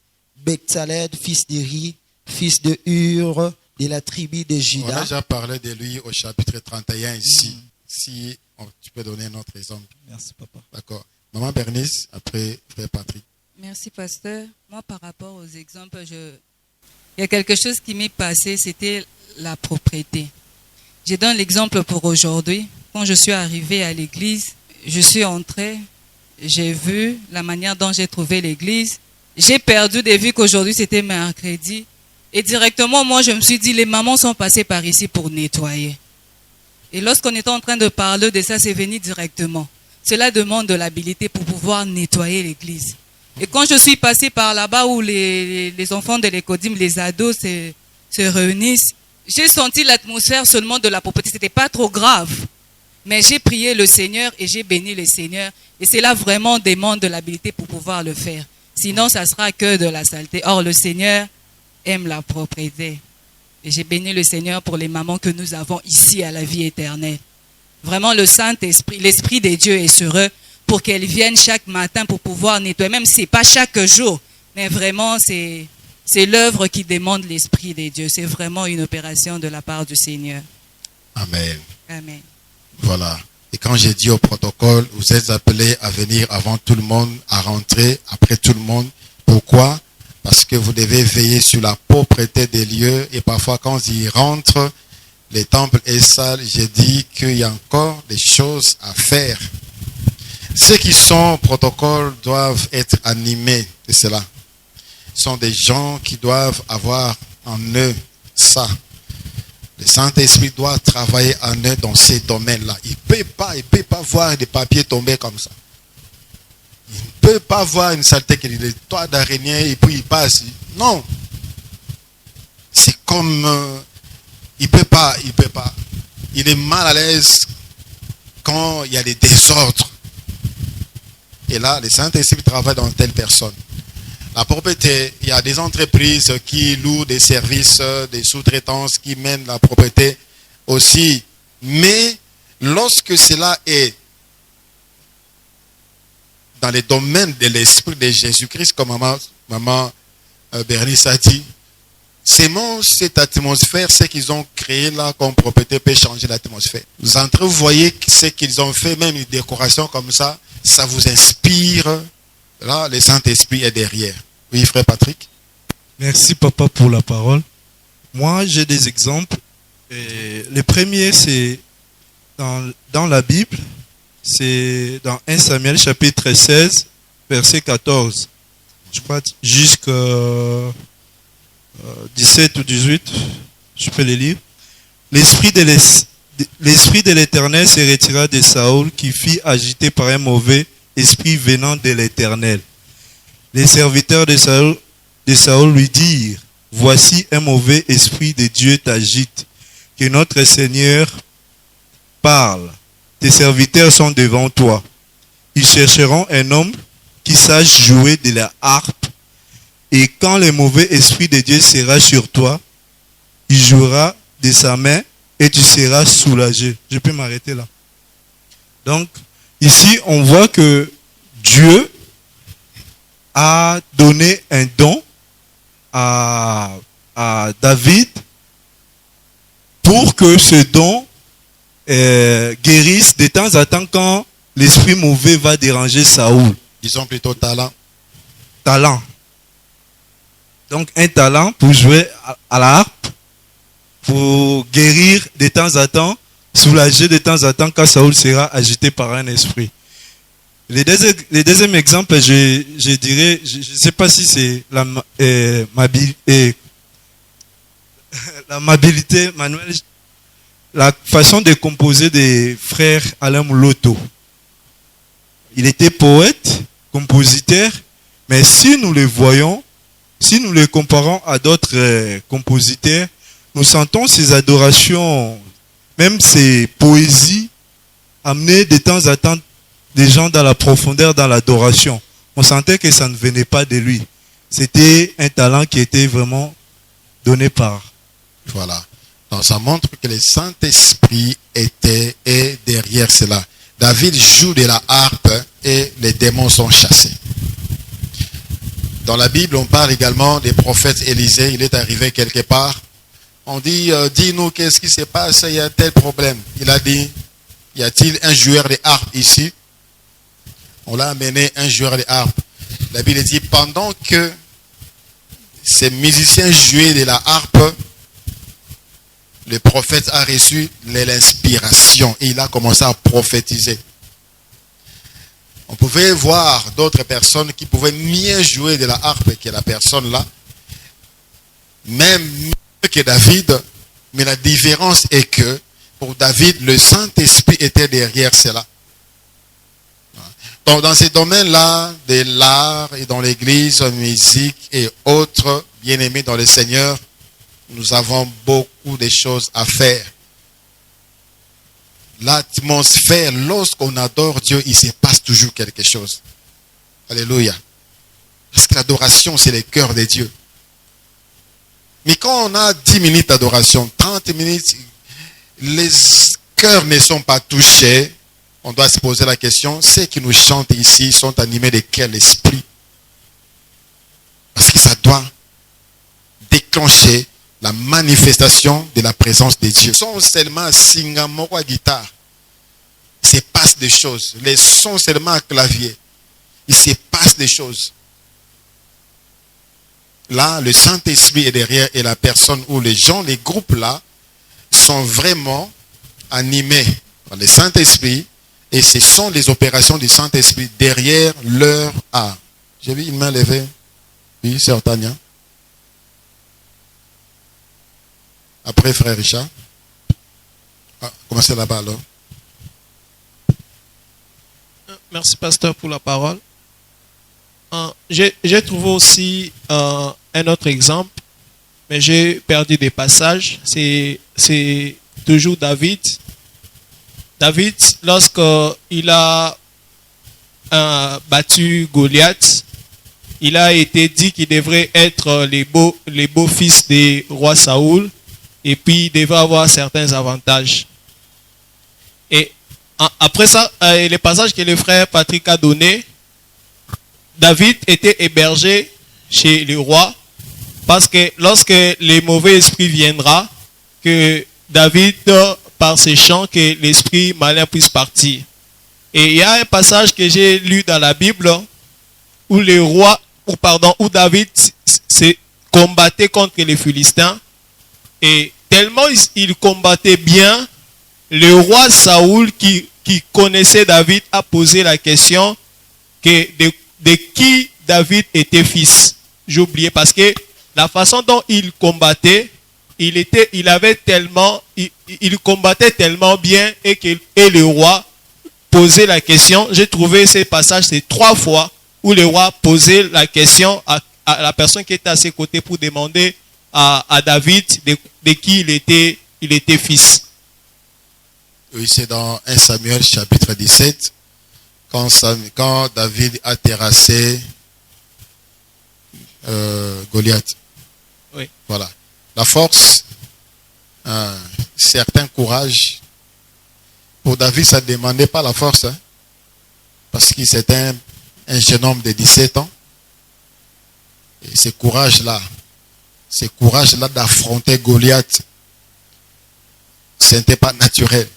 Bezalel, fils d'Éri, fils de Hur, de la tribu de Juda. On a déjà parlé de lui au chapitre 31 ici. Si tu peux donner un autre exemple. Merci, papa. D'accord. Maman Bernice, après frère Patrick. Merci, pasteur. Moi, par rapport aux exemples, il y a quelque chose qui m'est passé, c'était la propriété. Je donne l'exemple pour aujourd'hui. Quand je suis arrivée à l'église, je suis entrée, j'ai vu la manière dont j'ai trouvé l'église. J'ai perdu de vue qu'aujourd'hui c'était mercredi. Et directement, moi, je me suis dit, les mamans sont passées par ici pour nettoyer. Et lorsqu'on était en train de parler de ça, c'est venu directement. Cela demande de l'habilité pour pouvoir nettoyer l'église. Et quand je suis passée par là-bas où les enfants de l'écodim, les ados se réunissent, j'ai senti l'atmosphère seulement de la propreté. Ce n'était pas trop grave. Mais j'ai prié le Seigneur et j'ai béni le Seigneur. Et cela vraiment demande de l'habilité pour pouvoir le faire. Sinon, ça sera que de la saleté. Or, le Seigneur aime la propreté. Et j'ai béni le Seigneur pour les mamans que nous avons ici à la vie éternelle. Vraiment, le Saint-Esprit, l'Esprit de Dieu est sur eux pour qu'elles viennent chaque matin pour pouvoir nettoyer. Même si ce n'est pas chaque jour, mais vraiment, c'est l'œuvre qui demande l'Esprit de Dieu. C'est vraiment une opération de la part du Seigneur. Amen. Amen. Voilà. Et quand j'ai dit au protocole, vous êtes appelés à venir avant tout le monde, à rentrer après tout le monde. Pourquoi? Parce que vous devez veiller sur la propreté des lieux. Et parfois, quand ils rentrent, les temples est sale. J'ai dit qu'il y a encore des choses à faire. Ceux qui sont au protocole doivent être animés de cela. Ce sont des gens qui doivent avoir en eux ça. Le Saint-Esprit doit travailler en eux dans ces domaines-là. Il ne peut pas voir des papiers tomber comme ça. Il ne peut pas voir une saleté qui est des toits d'araignée et puis il passe. Non. C'est comme... il ne peut pas. Il est mal à l'aise quand il y a des désordres. Et là, le Saint-Esprit travaille dans telle personne. La propriété, il y a des entreprises qui louent des services, des sous-traitances, qui mènent la propriété aussi. Mais lorsque cela est dans les domaines de l'esprit de Jésus-Christ, comme maman Bernice a dit, cette atmosphère, ce qu'ils ont créé là comme propriété peut changer l'atmosphère. Vous entrez, vous voyez ce qu'ils ont fait, même une décoration comme ça, ça vous inspire. Là, le Saint-Esprit est derrière. Oui, frère Patrick. Merci, papa, pour la parole. Moi, j'ai des exemples. Et le premier, c'est dans la Bible. C'est dans 1 Samuel, chapitre 16, verset 14. Je crois jusqu'à 17 ou 18. Je peux les lire. L'esprit de l'Éternel se retira de Saül, qui fit agiter par un mauvais esprit venant de l'Éternel. Les serviteurs de Saül lui dirent: voici un mauvais esprit de Dieu t'agite, que notre Seigneur parle. Tes serviteurs sont devant toi. Ils chercheront un homme qui sache jouer de la harpe, et quand le mauvais esprit de Dieu sera sur toi, il jouera de sa main et tu seras soulagé. Je peux m'arrêter là. Donc, ici, on voit que Dieu a donné un don à David pour que ce don guérisse de temps à temps quand l'esprit mauvais va déranger Saül. Disons plutôt talent. Talent. Donc un talent pour jouer à la harpe, pour guérir de temps à temps, soulager de temps à temps quand Saül sera agité par un esprit. Le deuxième exemple, je dirais, je ne sais pas si c'est l'amabilité manuelle, la façon de composer des frères Alain Mouloto. Il était poète, compositeur, mais si nous le voyons, si nous le comparons à d'autres compositeurs, nous sentons ces adorations, même ces poésies, amener de temps à temps des gens dans la profondeur, dans l'adoration. On sentait que ça ne venait pas de lui. C'était un talent qui était vraiment donné par. Voilà. Donc ça montre que le Saint-Esprit est derrière cela. David joue de la harpe et les démons sont chassés. Dans la Bible, on parle également des prophètes Élisée. Il est arrivé quelque part. On dit, dis-nous qu'est-ce qui se passe, il y a tel problème. Il a dit, y a-t-il un joueur de harpe ici? On l'a amené un joueur de harpe. La Bible dit, pendant que ces musiciens jouaient de la harpe, le prophète a reçu l'inspiration et il a commencé à prophétiser. On pouvait voir d'autres personnes qui pouvaient mieux jouer de la harpe que la personne là, même mieux que David, mais la différence est que pour David, le Saint-Esprit était derrière cela. Donc dans ces domaines-là, de l'art et dans l'église, musique et autres, bien-aimés dans le Seigneur, nous avons beaucoup de choses à faire. L'atmosphère, lorsqu'on adore Dieu, il se passe toujours quelque chose. Alléluia. Parce que l'adoration, c'est le cœur de Dieu. Mais quand on a 10 minutes d'adoration, 30 minutes, les cœurs ne sont pas touchés, on doit se poser la question, ceux qui nous chantent ici sont animés de quel esprit? Parce que ça doit déclencher la manifestation de la présence de Dieu. Les sons seulement singamoko à guitare, il se passe des choses. Les sons seulement à clavier, il se passe des choses. Là, le Saint-Esprit est derrière et la personne ou les gens, les groupes là, sont vraiment animés par le Saint-Esprit et ce sont les opérations du Saint-Esprit derrière leur art. J'ai vu une main levée. Oui, sœur Tania. Après, frère Richard. Commencez là-bas alors. Merci, pasteur, pour la parole. J'ai trouvé aussi un autre exemple, mais j'ai perdu des passages. C'est toujours David. David, lorsqu'il a battu Goliath, il a été dit qu'il devrait être les beaux fils des rois Saoul, et puis il devrait avoir certains avantages. Et après ça, les passages que le frère Patrick a donné, David était hébergé chez le roi, parce que lorsque les mauvais esprits viendra, que David, par ses chants, que l'esprit malin puisse partir. Et il y a un passage que j'ai lu dans la Bible où où David s'est combattait contre les Philistins, et tellement il combattait bien, le roi Saoul qui connaissait David a posé la question que de qui David était fils. J'ai oublié, parce que la façon dont il combattait, il combattait tellement bien, et le roi posait la question. J'ai trouvé ces passages, c'est 3 fois où le roi posait la question à la personne qui était à ses côtés pour demander à David de qui il était fils. Oui, c'est dans 1 Samuel chapitre 17, quand David a terrassé Goliath. Oui. Voilà. La force, un certain courage. Pour David, ça ne demandait pas la force, hein, parce qu'il c'était un jeune homme de 17 ans. Et ce courage-là d'affronter Goliath, ce n'était pas naturel.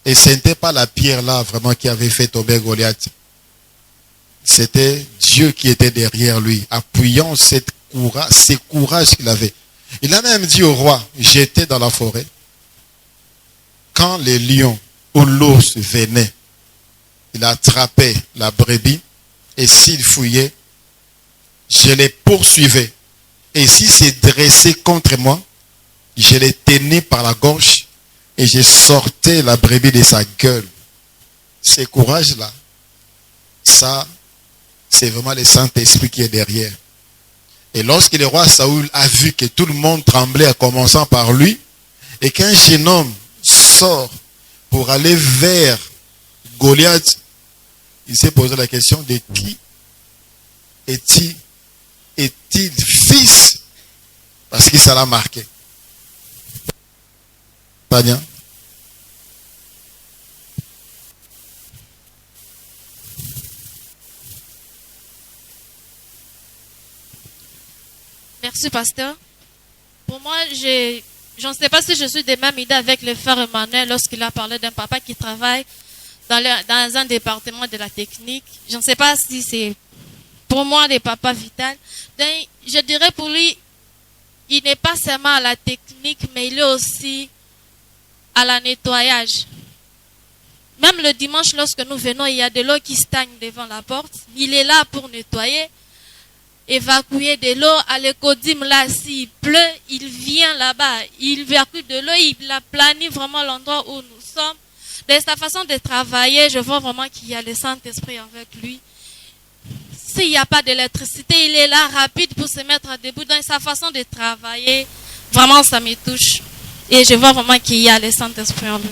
Et ce n'était pas la pierre là vraiment qui avait fait tomber Goliath. C'était Dieu qui était derrière lui, appuyant ce courage qu'il avait. Il a même dit au roi, j'étais dans la forêt, quand les lions ou l'ours venaient, il attrapait la brebis, et s'il fouillait, je les poursuivais. Et s'il s'est dressé contre moi, je les tenais par la gorge, et je sortais la brebis de sa gueule. Ce courage-là, ça, c'est vraiment le Saint-Esprit qui est derrière. Et lorsque le roi Saoul a vu que tout le monde tremblait, en commençant par lui, et qu'un jeune homme sort pour aller vers Goliath, il s'est posé la question de qui est-il fils? Parce que ça l'a marqué. Pas bien? Merci, pasteur. Pour moi, je ne sais pas si je suis des mêmes idées avec le frère Emmanuel lorsqu'il a parlé d'un papa qui travaille dans un département de la technique. Je ne sais pas si c'est pour moi des papas vitaux. Donc, je dirais pour lui, il n'est pas seulement à la technique, mais il est aussi à la nettoyage. Même le dimanche, lorsque nous venons, il y a de l'eau qui stagne devant la porte. Il est là pour nettoyer, évacuer de l'eau. À l'écodime, là, s'il pleut, il vient là-bas, il évacue de l'eau, il aplanit vraiment l'endroit où nous sommes. De sa façon de travailler, je vois vraiment qu'il y a le Saint-Esprit avec lui. S'il n'y a pas d'électricité, il est là rapide pour se mettre debout. Dans sa façon de travailler, vraiment ça me touche. Et je vois vraiment qu'il y a le Saint-Esprit en lui.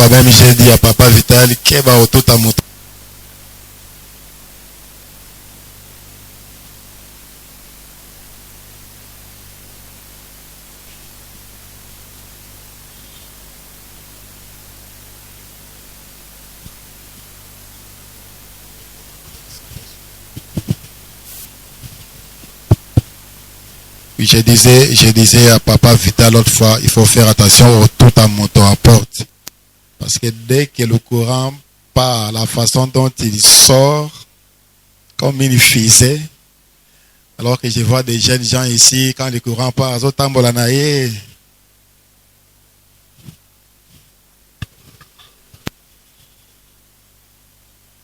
Même j'ai dit à Papa Vital, qu'il va au tout à monter. Oui, je disais à Papa Vital l'autre fois, il faut faire attention au tout à montant à porte. Parce que dès que le courant part, la façon dont il sort, comme il faisait, alors que je vois des jeunes gens ici, quand le courant part,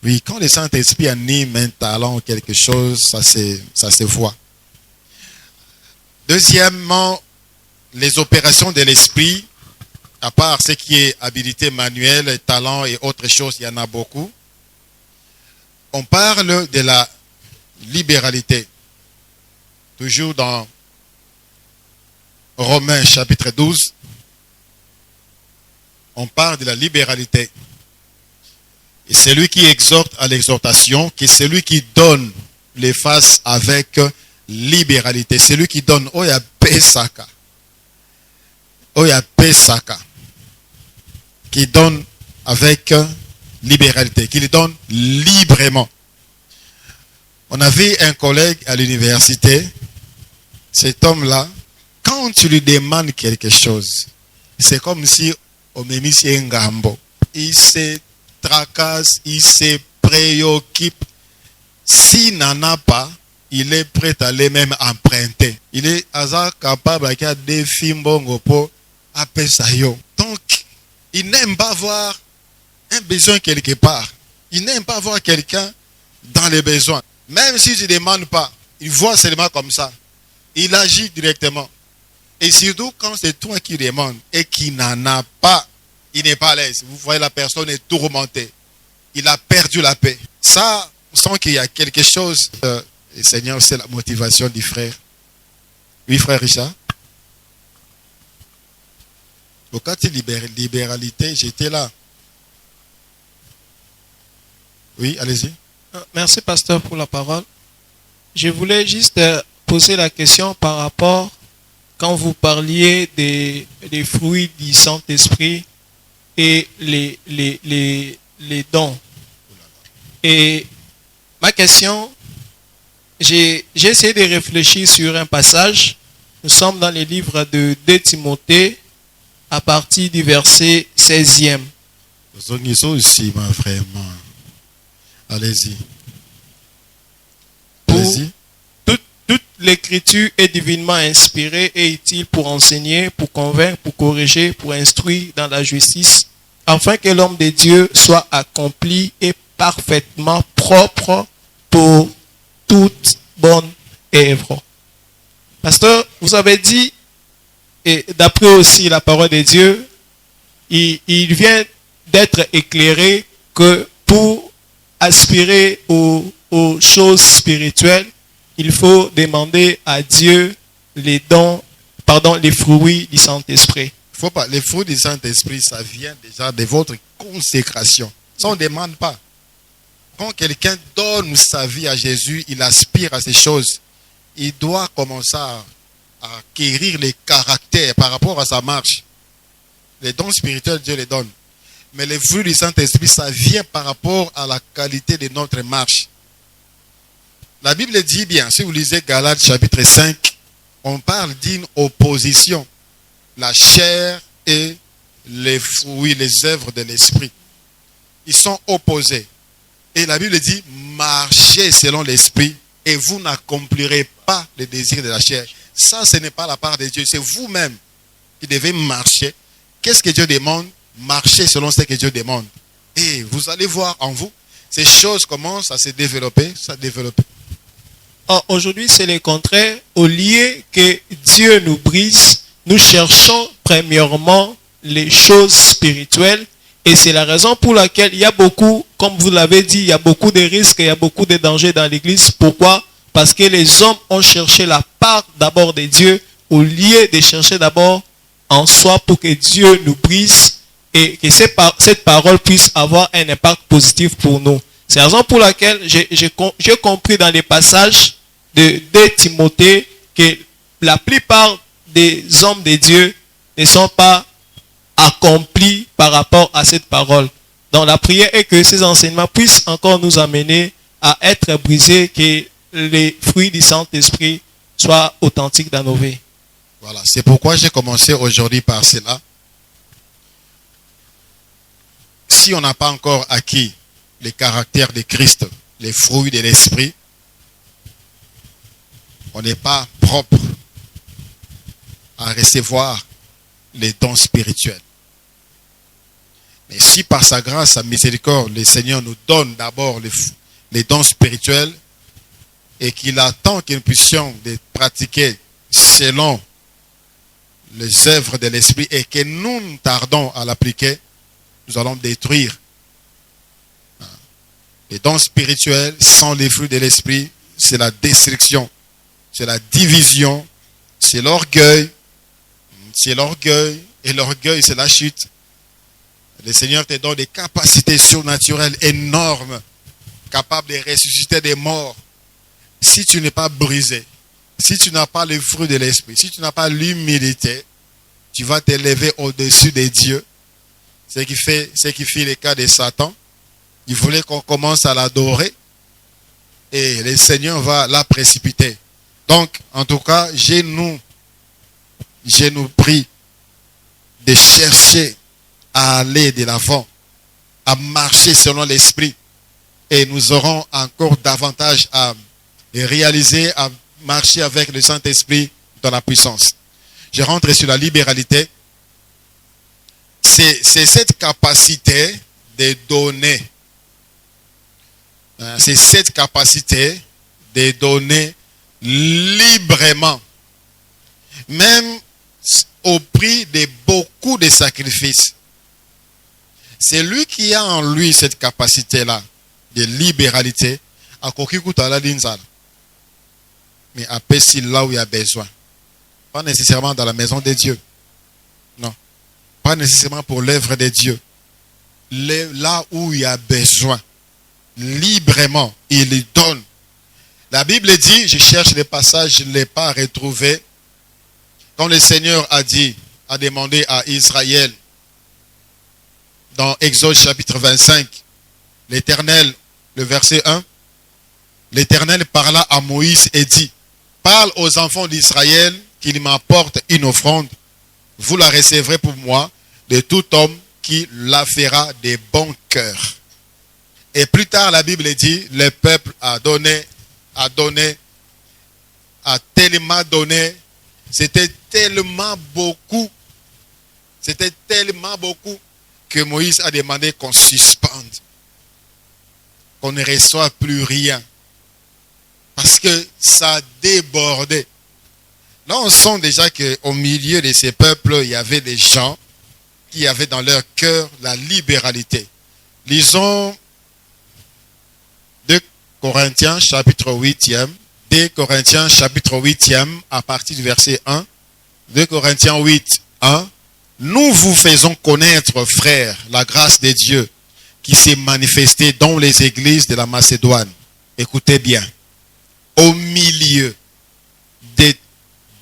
oui, quand le Saint-Esprit anime un talent, quelque chose, ça se voit. Deuxièmement, les opérations de l'Esprit à part ce qui est habilité manuelle, talent et autres choses, il y en a beaucoup. On parle de la libéralité. Toujours dans Romains chapitre 12, on parle de la libéralité. Et c'est lui qui exhorte à l'exhortation, qui est celui qui donne les faces avec libéralité. C'est lui qui donne Oya Pesaka. Oya Pesaka. Qui donne avec libéralité, qui le donne librement. On avait un collègue à l'université. Cet homme-là, quand tu lui demandes quelque chose, c'est comme si on m'a mis un gambo. Il se tracasse, il se préoccupe. S'il n'en a pas, il est prêt à les même emprunter. Il est capable de défier Mbongo pour appeler ça. Donc, il n'aime pas voir un besoin quelque part. Il n'aime pas voir quelqu'un dans les besoins. Même si tu ne demandes pas, il voit seulement comme ça. Il agit directement. Et surtout quand c'est toi qui demandes et qui n'en a pas, il n'est pas à l'aise. Vous voyez, la personne est tourmentée. Il a perdu la paix. Ça, on sent qu'il y a quelque chose. Le Seigneur, c'est la motivation du frère. Oui, frère Richard. Au cas de libéralité, j'étais là. Oui, allez-y. Merci, pasteur, pour la parole. Je voulais juste poser la question par rapport, quand vous parliez des fruits du Saint-Esprit et les dons. Et ma question, j'ai essayé de réfléchir sur un passage. Nous sommes dans les livres de 2 Timothée, à partir du verset 16e. Allez-y. Toute l'écriture est divinement inspirée et utile pour enseigner, pour convaincre, pour corriger, pour instruire dans la justice, afin que l'homme de Dieu soit accompli et parfaitement propre pour toute bonne œuvre. Pasteur, vous avez dit, et d'après aussi la parole de Dieu, il vient d'être éclairé que pour aspirer aux choses spirituelles, il faut demander à Dieu les fruits du Saint-Esprit. Faut pas, les fruits du Saint-Esprit, ça vient déjà de votre consécration. Ça, on ne demande pas. Quand quelqu'un donne sa vie à Jésus, il aspire à ces choses. Il doit commencer à acquérir les caractères par rapport à sa marche. Les dons spirituels, Dieu les donne. Mais les fruits du Saint-Esprit, ça vient par rapport à la qualité de notre marche. La Bible dit bien, si vous lisez Galates chapitre 5, on parle d'une opposition. La chair et les fruits, les œuvres de l'esprit. Ils sont opposés. Et la Bible dit, marchez selon l'esprit et vous n'accomplirez pas les désirs de la chair. Ça, ce n'est pas la part de Dieu. C'est vous-même qui devez marcher. Qu'est-ce que Dieu demande? Marchez selon ce que Dieu demande. Et vous allez voir en vous, ces choses commencent à se développer, Aujourd'hui, c'est le contraire. Au lieu que Dieu nous brise, nous cherchons premièrement les choses spirituelles. Et c'est la raison pour laquelle il y a beaucoup, comme vous l'avez dit, il y a beaucoup de risques, il y a beaucoup de dangers dans l'église. Pourquoi? Parce que les hommes ont cherché la part d'abord de Dieu au lieu de chercher d'abord en soi pour que Dieu nous brise et que cette parole puisse avoir un impact positif pour nous. C'est la raison pour laquelle j'ai compris dans les passages de 2 Timothée que la plupart des hommes de Dieu ne sont pas accomplis par rapport à cette parole. Donc la prière est que ces enseignements puissent encore nous amener à être brisés, que les fruits du Saint-Esprit soient authentiques dans nos vies. Voilà, c'est pourquoi j'ai commencé aujourd'hui par cela. Si on n'a pas encore acquis les caractères de Christ, les fruits de l'esprit, on n'est pas propre à recevoir les dons spirituels. Mais si par sa grâce, sa miséricorde, le Seigneur nous donne d'abord les dons spirituels et qu'il attend que nous puissions les pratiquer selon les œuvres de l'esprit et que nous tardons à l'appliquer, nous allons détruire. Les dons spirituels sans les fruits de l'esprit, c'est la destruction, c'est la division, c'est l'orgueil, et l'orgueil c'est la chute. Le Seigneur te donne des capacités surnaturelles énormes, capables de ressusciter des morts. Si tu n'es pas brisé, si tu n'as pas le fruit de l'esprit, si tu n'as pas l'humilité, tu vas t'élever au-dessus des dieux. Ce qui fit le cas de Satan. Il voulait qu'on commence à l'adorer et le Seigneur va la précipiter. Donc, en tout cas, je nous prie de chercher à aller de l'avant, à marcher selon l'esprit. Et nous aurons encore davantage à réaliser, à marcher avec le Saint-Esprit dans la puissance. Je rentre sur la libéralité. C'est cette capacité de donner. C'est cette capacité de donner librement. Même au prix de beaucoup de sacrifices. C'est lui qui a en lui cette capacité-là de libéralité. Mais à Pessi là où il y a besoin. Pas nécessairement dans la maison de Dieu. Non. Pas nécessairement pour l'œuvre de Dieu. Là où il y a besoin. Librement, il donne. La Bible dit, je cherche les passages, je ne l'ai pas retrouvé. Quand le Seigneur a demandé à Israël, dans Exode chapitre 25, l'Éternel, le verset 1, l'Éternel parla à Moïse et dit, parle aux enfants d'Israël qu'ils m'apportent une offrande, vous la recevrez pour moi de tout homme qui la fera de bon cœur. Et plus tard, la Bible dit, le peuple a tellement donné, c'était tellement beaucoup que Moïse a demandé qu'on suspende, qu'on ne reçoive plus rien, parce que ça débordait. Là, on sent déjà qu'au milieu de ces peuples, il y avait des gens qui avaient dans leur cœur la libéralité. Lisons 2 Corinthiens chapitre 8e. 2 Corinthiens chapitre 8e à partir du verset 1. 2 Corinthiens 8, 1. Nous vous faisons connaître, frères, la grâce de Dieu qui s'est manifestée dans les églises de la Macédoine. Écoutez bien. Au milieu de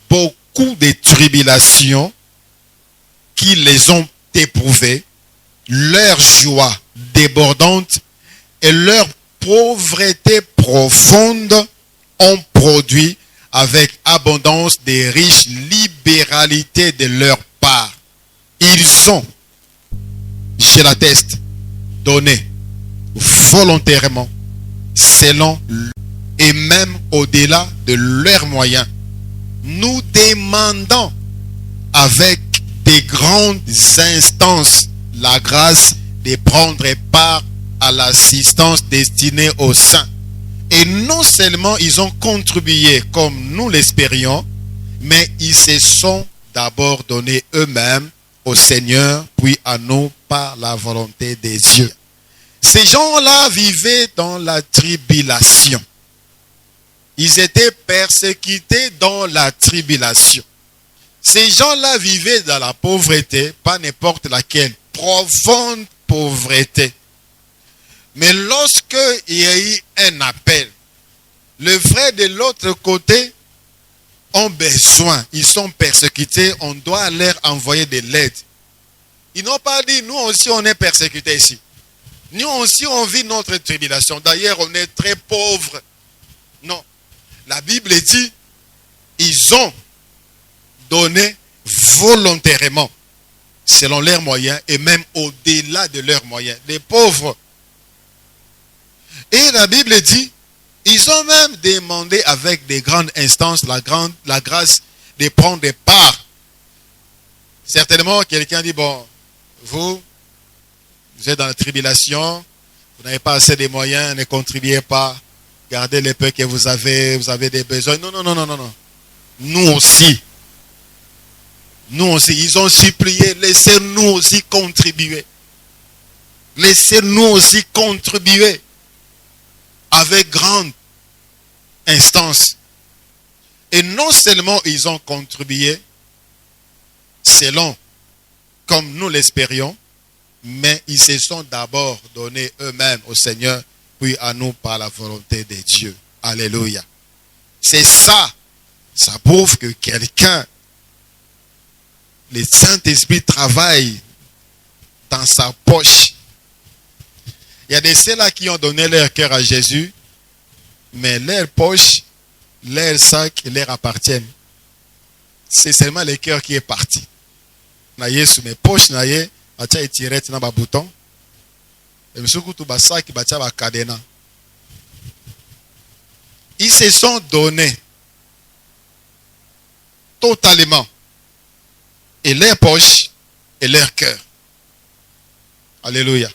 beaucoup de tribulations qui les ont éprouvées, leur joie débordante et leur pauvreté profonde ont produit avec abondance des riches libéralités de leur part. Ils ont, je l'atteste, donné volontairement, selon et même au-delà de leurs moyens. Nous demandons avec des grandes instances la grâce de prendre part à l'assistance destinée aux saints. Et non seulement ils ont contribué comme nous l'espérions, mais ils se sont d'abord donnés eux-mêmes au Seigneur, puis à nous par la volonté des dieux. Ces gens-là vivaient dans la tribulation. Ils étaient persécutés dans la tribulation. Ces gens-là vivaient dans la pauvreté, pas n'importe laquelle, profonde pauvreté. Mais lorsqu'il y a eu un appel, les frères de l'autre côté ont besoin, ils sont persécutés, on doit leur envoyer de l'aide. Ils n'ont pas dit, nous aussi on est persécutés ici. Nous aussi on vit notre tribulation. D'ailleurs on est très pauvres. Non. La Bible dit, ils ont donné volontairement, selon leurs moyens et même au-delà de leurs moyens. Les pauvres. Et la Bible dit, ils ont même demandé avec des grandes instances la grâce de prendre des parts. Certainement, quelqu'un dit, bon, vous êtes dans la tribulation, vous n'avez pas assez de moyens, ne contribuez pas, gardez les peu que vous avez des besoins. Non. Nous aussi, Nous aussi, ils ont supplié, laissez-nous aussi contribuer. Laissez-nous aussi contribuer avec grande instance. Et non seulement ils ont contribué selon comme nous l'espérions, mais ils se sont d'abord donnés eux-mêmes au Seigneur, puis à nous par la volonté de Dieu. Alléluia. C'est ça. Ça prouve que quelqu'un, le Saint-Esprit travaille dans sa poche. Il y a des ceux-là qui ont donné leur cœur à Jésus, mais leur poche, leur sac leur appartiennent. C'est seulement le cœur qui est parti. Naye sous mes poches, naye, atia etirette na ba bouton. Et monsieur Koutou ba sac ba tia ba cadena. Ils se sont donnés totalement. Et leur poche et leur cœur. Alléluia.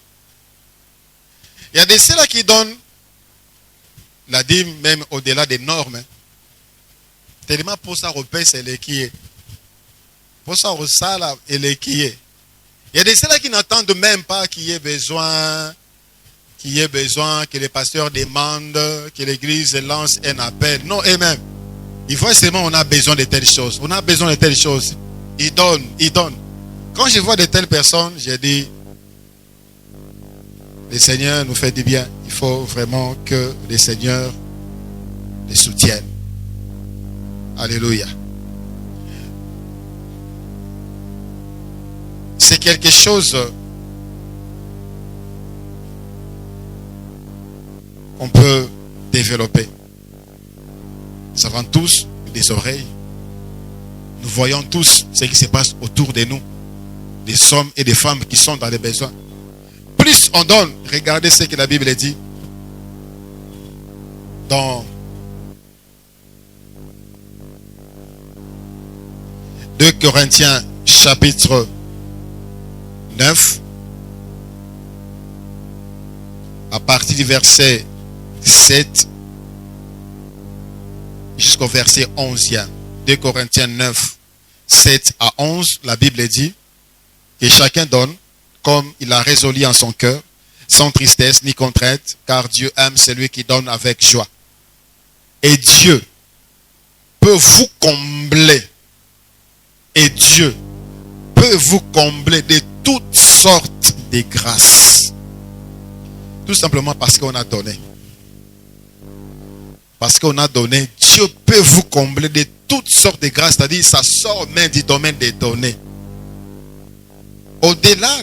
Il y a des ceux-là qui donnent la dîme même au-delà des normes. Tellement pour ça repère c'est le qui est. Pour ça ressala et le qui est. Il y a des ceux-là qui n'attendent même pas qu'il y ait besoin que les pasteurs demandent, que l'église lance un appel. Non, eux-mêmes. Il faut seulement on a besoin de telles choses. On a besoin de telles choses. Ils donnent, ils donnent. Quand je vois de telles personnes, j'ai dit, le Seigneur nous fait du bien. Il faut vraiment que le Seigneur les soutienne. Alléluia. C'est quelque chose qu'on peut développer. Nous avons tous des oreilles. Nous voyons tous ce qui se passe autour de nous. Des hommes et des femmes qui sont dans les besoins. Plus on donne, regardez ce que la Bible dit. Dans 2 Corinthiens chapitre 9, à partir du verset 7 jusqu'au verset 11e. 2 Corinthiens 9, 7 à 11, la Bible dit que chacun donne comme il a résolu en son cœur, sans tristesse ni contrainte, car Dieu aime celui qui donne avec joie. Et Dieu peut vous combler. Et Dieu peut vous combler de toutes sortes de grâces. Tout simplement parce qu'on a donné. Parce qu'on a donné, Dieu peut vous combler de toutes sortes de grâces. C'est-à-dire, ça sort même du domaine des données. Au-delà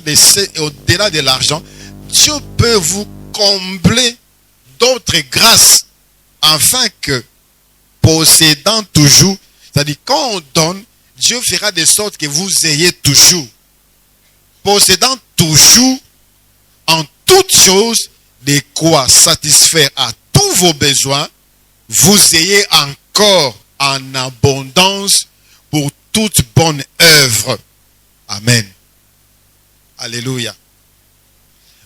de l'argent, Dieu peut vous combler d'autres grâces afin que, possédant toujours, c'est-à-dire quand on donne, Dieu fera de sorte que vous ayez toujours, possédant toujours en toutes choses de quoi satisfaire à tous vos besoins, vous ayez encore en abondance pour toute bonne œuvre. Amen. Alléluia.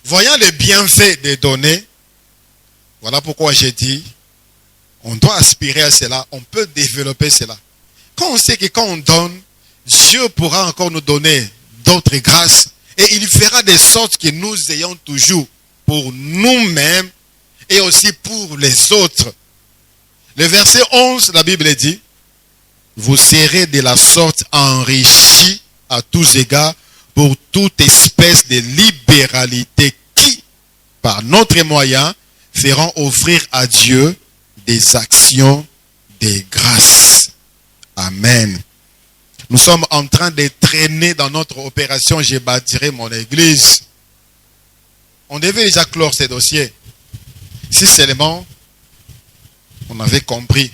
Voyant les bienfaits des données, voilà pourquoi j'ai dit, on doit aspirer à cela, on peut développer cela. Quand on sait que quand on donne, Dieu pourra encore nous donner d'autres grâces et il fera de sorte que nous ayons toujours pour nous-mêmes et aussi pour les autres. Le verset 11, la Bible dit, vous serez de la sorte enrichis à tous égards pour toute espèce de libéralité qui, par notre moyen, feront offrir à Dieu des actions de grâce. Amen. Nous sommes en train de traîner dans notre opération « Je bâtirai mon église ». On devait déjà clore ces dossiers. Si seulement on avait compris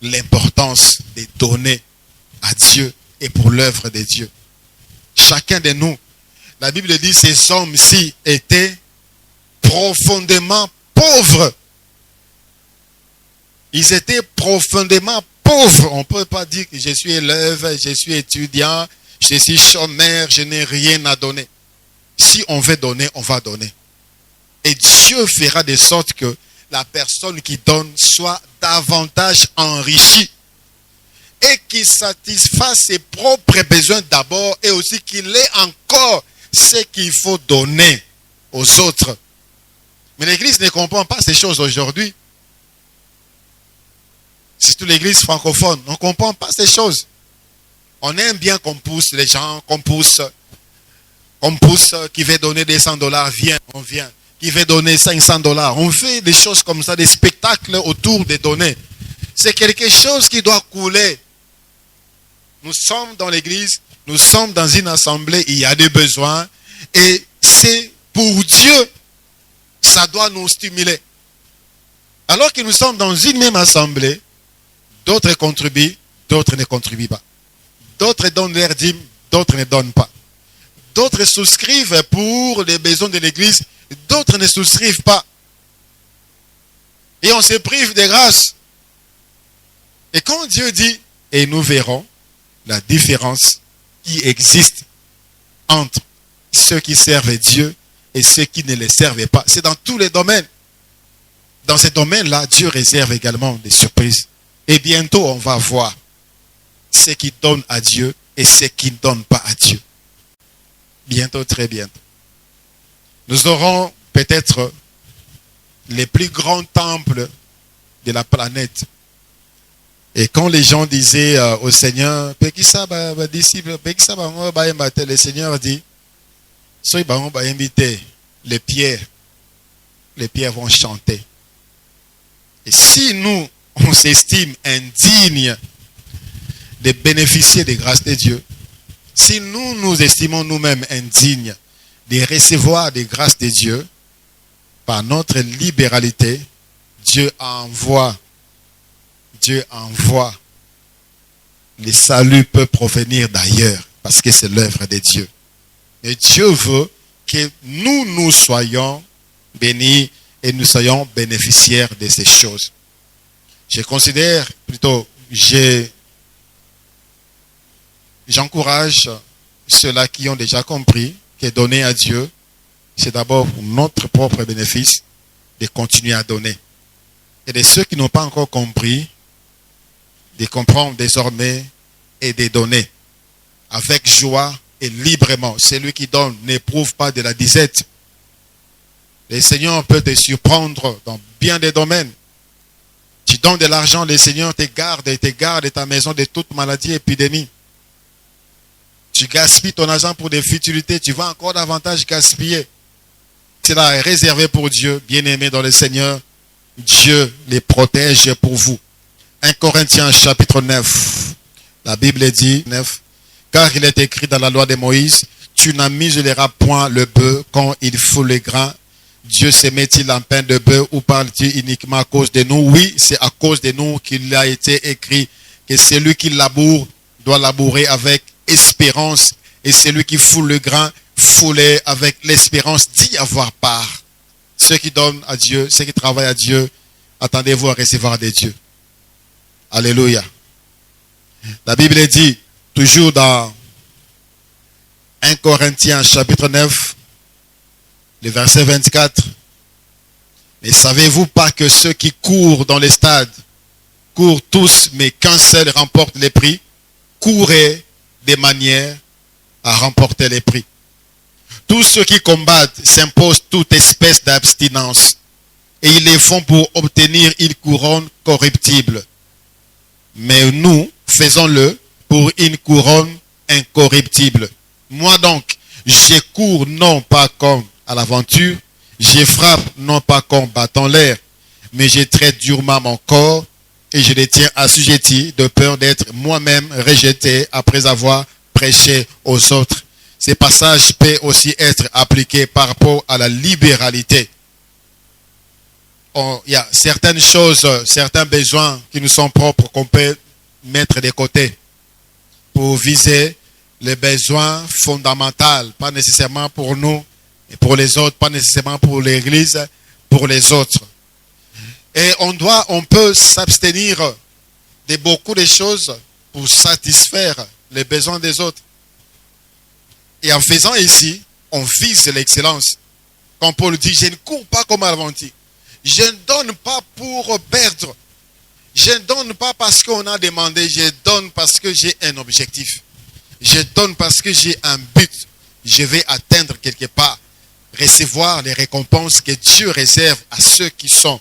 l'importance de donner à Dieu et pour l'œuvre de Dieu. Chacun de nous, la Bible dit, ces hommes-ci étaient profondément pauvres. Ils étaient profondément pauvres. On ne peut pas dire que je suis élève, je suis étudiant, je suis chômeur, je n'ai rien à donner. Si on veut donner, on va donner. Et Dieu fera de sorte que la personne qui donne soit davantage enrichie. et qu'il satisfasse ses propres besoins d'abord et aussi qu'il ait encore ce qu'il faut donner aux autres. Mais l'Église ne comprend pas ces choses aujourd'hui. Surtout l'Église francophone, on ne comprend pas ces choses. On aime bien qu'on pousse les gens, qu'on pousse, qui veut donner des $100, viens, on vient. Qui veut donner $500, on fait des choses comme ça, des spectacles autour des données. C'est quelque chose qui doit couler. Nous sommes dans l'église, nous sommes dans une assemblée, il y a des besoins. Et c'est pour Dieu, ça doit nous stimuler. Alors que nous sommes dans une même assemblée, d'autres contribuent, d'autres ne contribuent pas. D'autres donnent leur dîme, d'autres ne donnent pas. D'autres souscrivent pour les besoins de l'église, d'autres ne souscrivent pas. Et on se prive de grâce. Et quand Dieu dit, et nous verrons la différence qui existe entre ceux qui servent Dieu et ceux qui ne les servent pas. C'est dans tous les domaines. Dans ces domaines-là, Dieu réserve également des surprises. Et bientôt, on va voir ceux qui donnent à Dieu et ceux qui ne donnent pas à Dieu. Bientôt, très bientôt. Nous aurons peut-être les plus grands temples de la planète. Et quand les gens disaient au Seigneur, le Seigneur dit, soyez invité, les pierres vont chanter. Et si nous, on s'estime indignes de bénéficier des grâces de Dieu, si nous nous estimons nous-mêmes indignes de recevoir des grâces de Dieu, par notre libéralité, Dieu envoie. Le salut peut provenir d'ailleurs, parce que c'est l'œuvre de Dieu. Et Dieu veut que nous soyons bénis et nous soyons bénéficiaires de ces choses. Je considère, plutôt, j'encourage ceux-là qui ont déjà compris que donner à Dieu, c'est d'abord pour notre propre bénéfice de continuer à donner. Et de ceux qui n'ont pas encore compris, de comprendre désormais et de donner avec joie et librement. Celui qui donne n'éprouve pas de la disette. Le Seigneur peut te surprendre dans bien des domaines. Tu donnes de l'argent, le Seigneur te garde et ta maison de toute maladie et épidémie. Tu gaspilles ton argent pour des futilités, tu vas encore davantage gaspiller. Cela est réservé pour Dieu, bien-aimé dans le Seigneur. Dieu les protège pour vous. 1 Corinthiens chapitre 9. La Bible dit 9. Car il est écrit dans la loi de Moïse, tu n'amuseras point le bœuf quand il fout le grain. Dieu se met-il en pain de bœuf ou parle-t-il uniquement à cause de nous? Oui, c'est à cause de nous qu'il a été écrit que celui qui laboure doit labourer avec espérance et celui qui foule le grain foulé avec l'espérance d'y avoir part. Ceux qui donnent à Dieu, ceux qui travaillent à Dieu, attendez-vous à recevoir de Dieu. Alléluia. La Bible dit, toujours dans 1 Corinthiens chapitre 9, le verset 24, « Ne savez-vous pas que ceux qui courent dans les stades, courent tous, mais qu'un seul remporte les prix? Courez de manière à remporter les prix. Tous ceux qui combattent s'imposent toute espèce d'abstinence, et ils les font pour obtenir une couronne corruptible. Mais nous, faisons-le pour une couronne incorruptible. Moi donc, je cours non pas comme à l'aventure, je frappe non pas comme battant l'air, mais je traite durement mon corps et je le tiens assujetti de peur d'être moi-même rejeté après avoir prêché aux autres. Ces passages peuvent aussi être appliqués par rapport à la libéralité. Il y a certaines choses, certains besoins qui nous sont propres qu'on peut mettre de côté pour viser les besoins fondamentaux, pas nécessairement pour nous et pour les autres, pas nécessairement pour l'Église, pour les autres. Et on peut s'abstenir de beaucoup de choses pour satisfaire les besoins des autres. Et en faisant ici, on vise l'excellence. Quand Paul dit, je ne cours pas comme à l'aventure. Je ne donne pas pour perdre. Je ne donne pas parce qu'on a demandé, je donne parce que j'ai un objectif. Je donne parce que j'ai un but. Je vais atteindre quelque part, recevoir les récompenses que Dieu réserve à ceux qui sont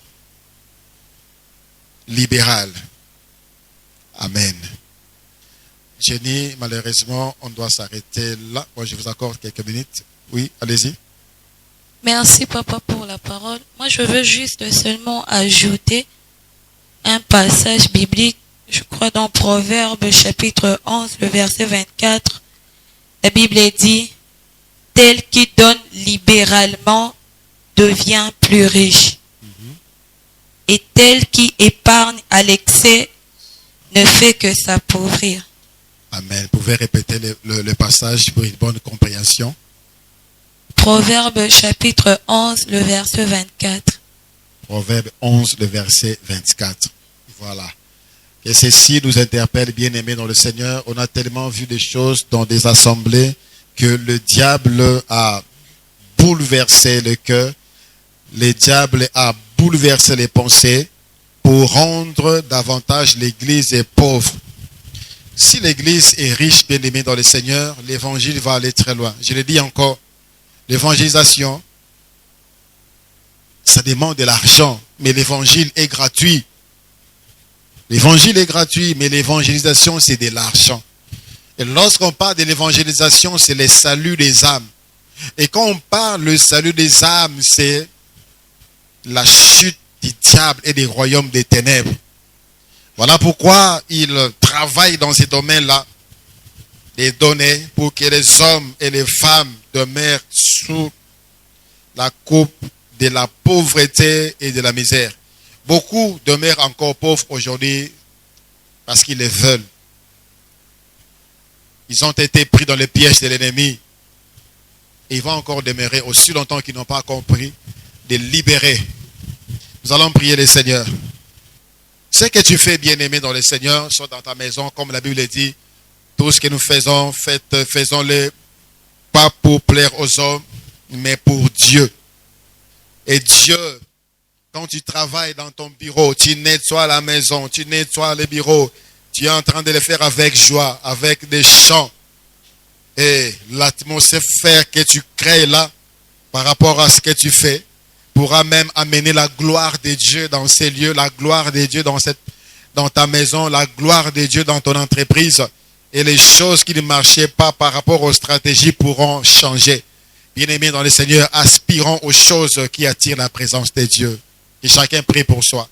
libéraux. Amen. Jenny, malheureusement, on doit s'arrêter là. Bon, je vous accorde quelques minutes. Oui, allez-y. Merci papa pour la parole. Moi je veux juste seulement ajouter un passage biblique, je crois dans Proverbes chapitre 11, le verset 24. La Bible dit, tel qui donne libéralement devient plus riche. Et tel qui épargne à l'excès ne fait que s'appauvrir. Amen. Vous pouvez répéter le passage pour une bonne compréhension. Proverbe chapitre 11, le verset 24. Proverbe 11, le verset 24. Voilà. Et ceci nous interpelle, bien-aimés dans le Seigneur. On a tellement vu des choses dans des assemblées que le diable a bouleversé le cœur. Le diable a bouleversé les pensées pour rendre davantage l'Église pauvre. Si l'Église est riche, bien-aimée dans le Seigneur, l'Évangile va aller très loin. Je le dis encore, l'évangélisation, ça demande de l'argent, mais l'Évangile est gratuit. L'Évangile est gratuit, mais l'évangélisation, c'est de l'argent. Et lorsqu'on parle de l'évangélisation, c'est le salut des âmes. Et quand on parle le salut des âmes, c'est la chute du diable et des royaumes des ténèbres. Voilà pourquoi il travaille dans ces domaines-là, des données pour que les hommes et les femmes demeurent sous la coupe de la pauvreté et de la misère. Beaucoup demeurent encore pauvres aujourd'hui parce qu'ils les veulent. Ils ont été pris dans le piège de l'ennemi. Et ils vont encore demeurer aussi longtemps qu'ils n'ont pas compris de libérer. Nous allons prier le Seigneur. Ce que tu fais, bien-aimé dans le Seigneur, soit dans ta maison, comme la Bible dit, tout ce que nous faisons, faisons-le pas pour plaire aux hommes, mais pour Dieu. Et Dieu, quand tu travailles dans ton bureau, tu nettoies la maison, tu nettoies le bureau, tu es en train de le faire avec joie, avec des chants. Et l'atmosphère que tu crées là, par rapport à ce que tu fais, pourra même amener la gloire de Dieu dans ces lieux, la gloire de Dieu dans ta maison, la gloire de Dieu dans ton entreprise. Et les choses qui ne marchaient pas par rapport aux stratégies pourront changer. Bien-aimés dans le Seigneur, aspirons aux choses qui attirent la présence de Dieu. Et chacun prie pour soi.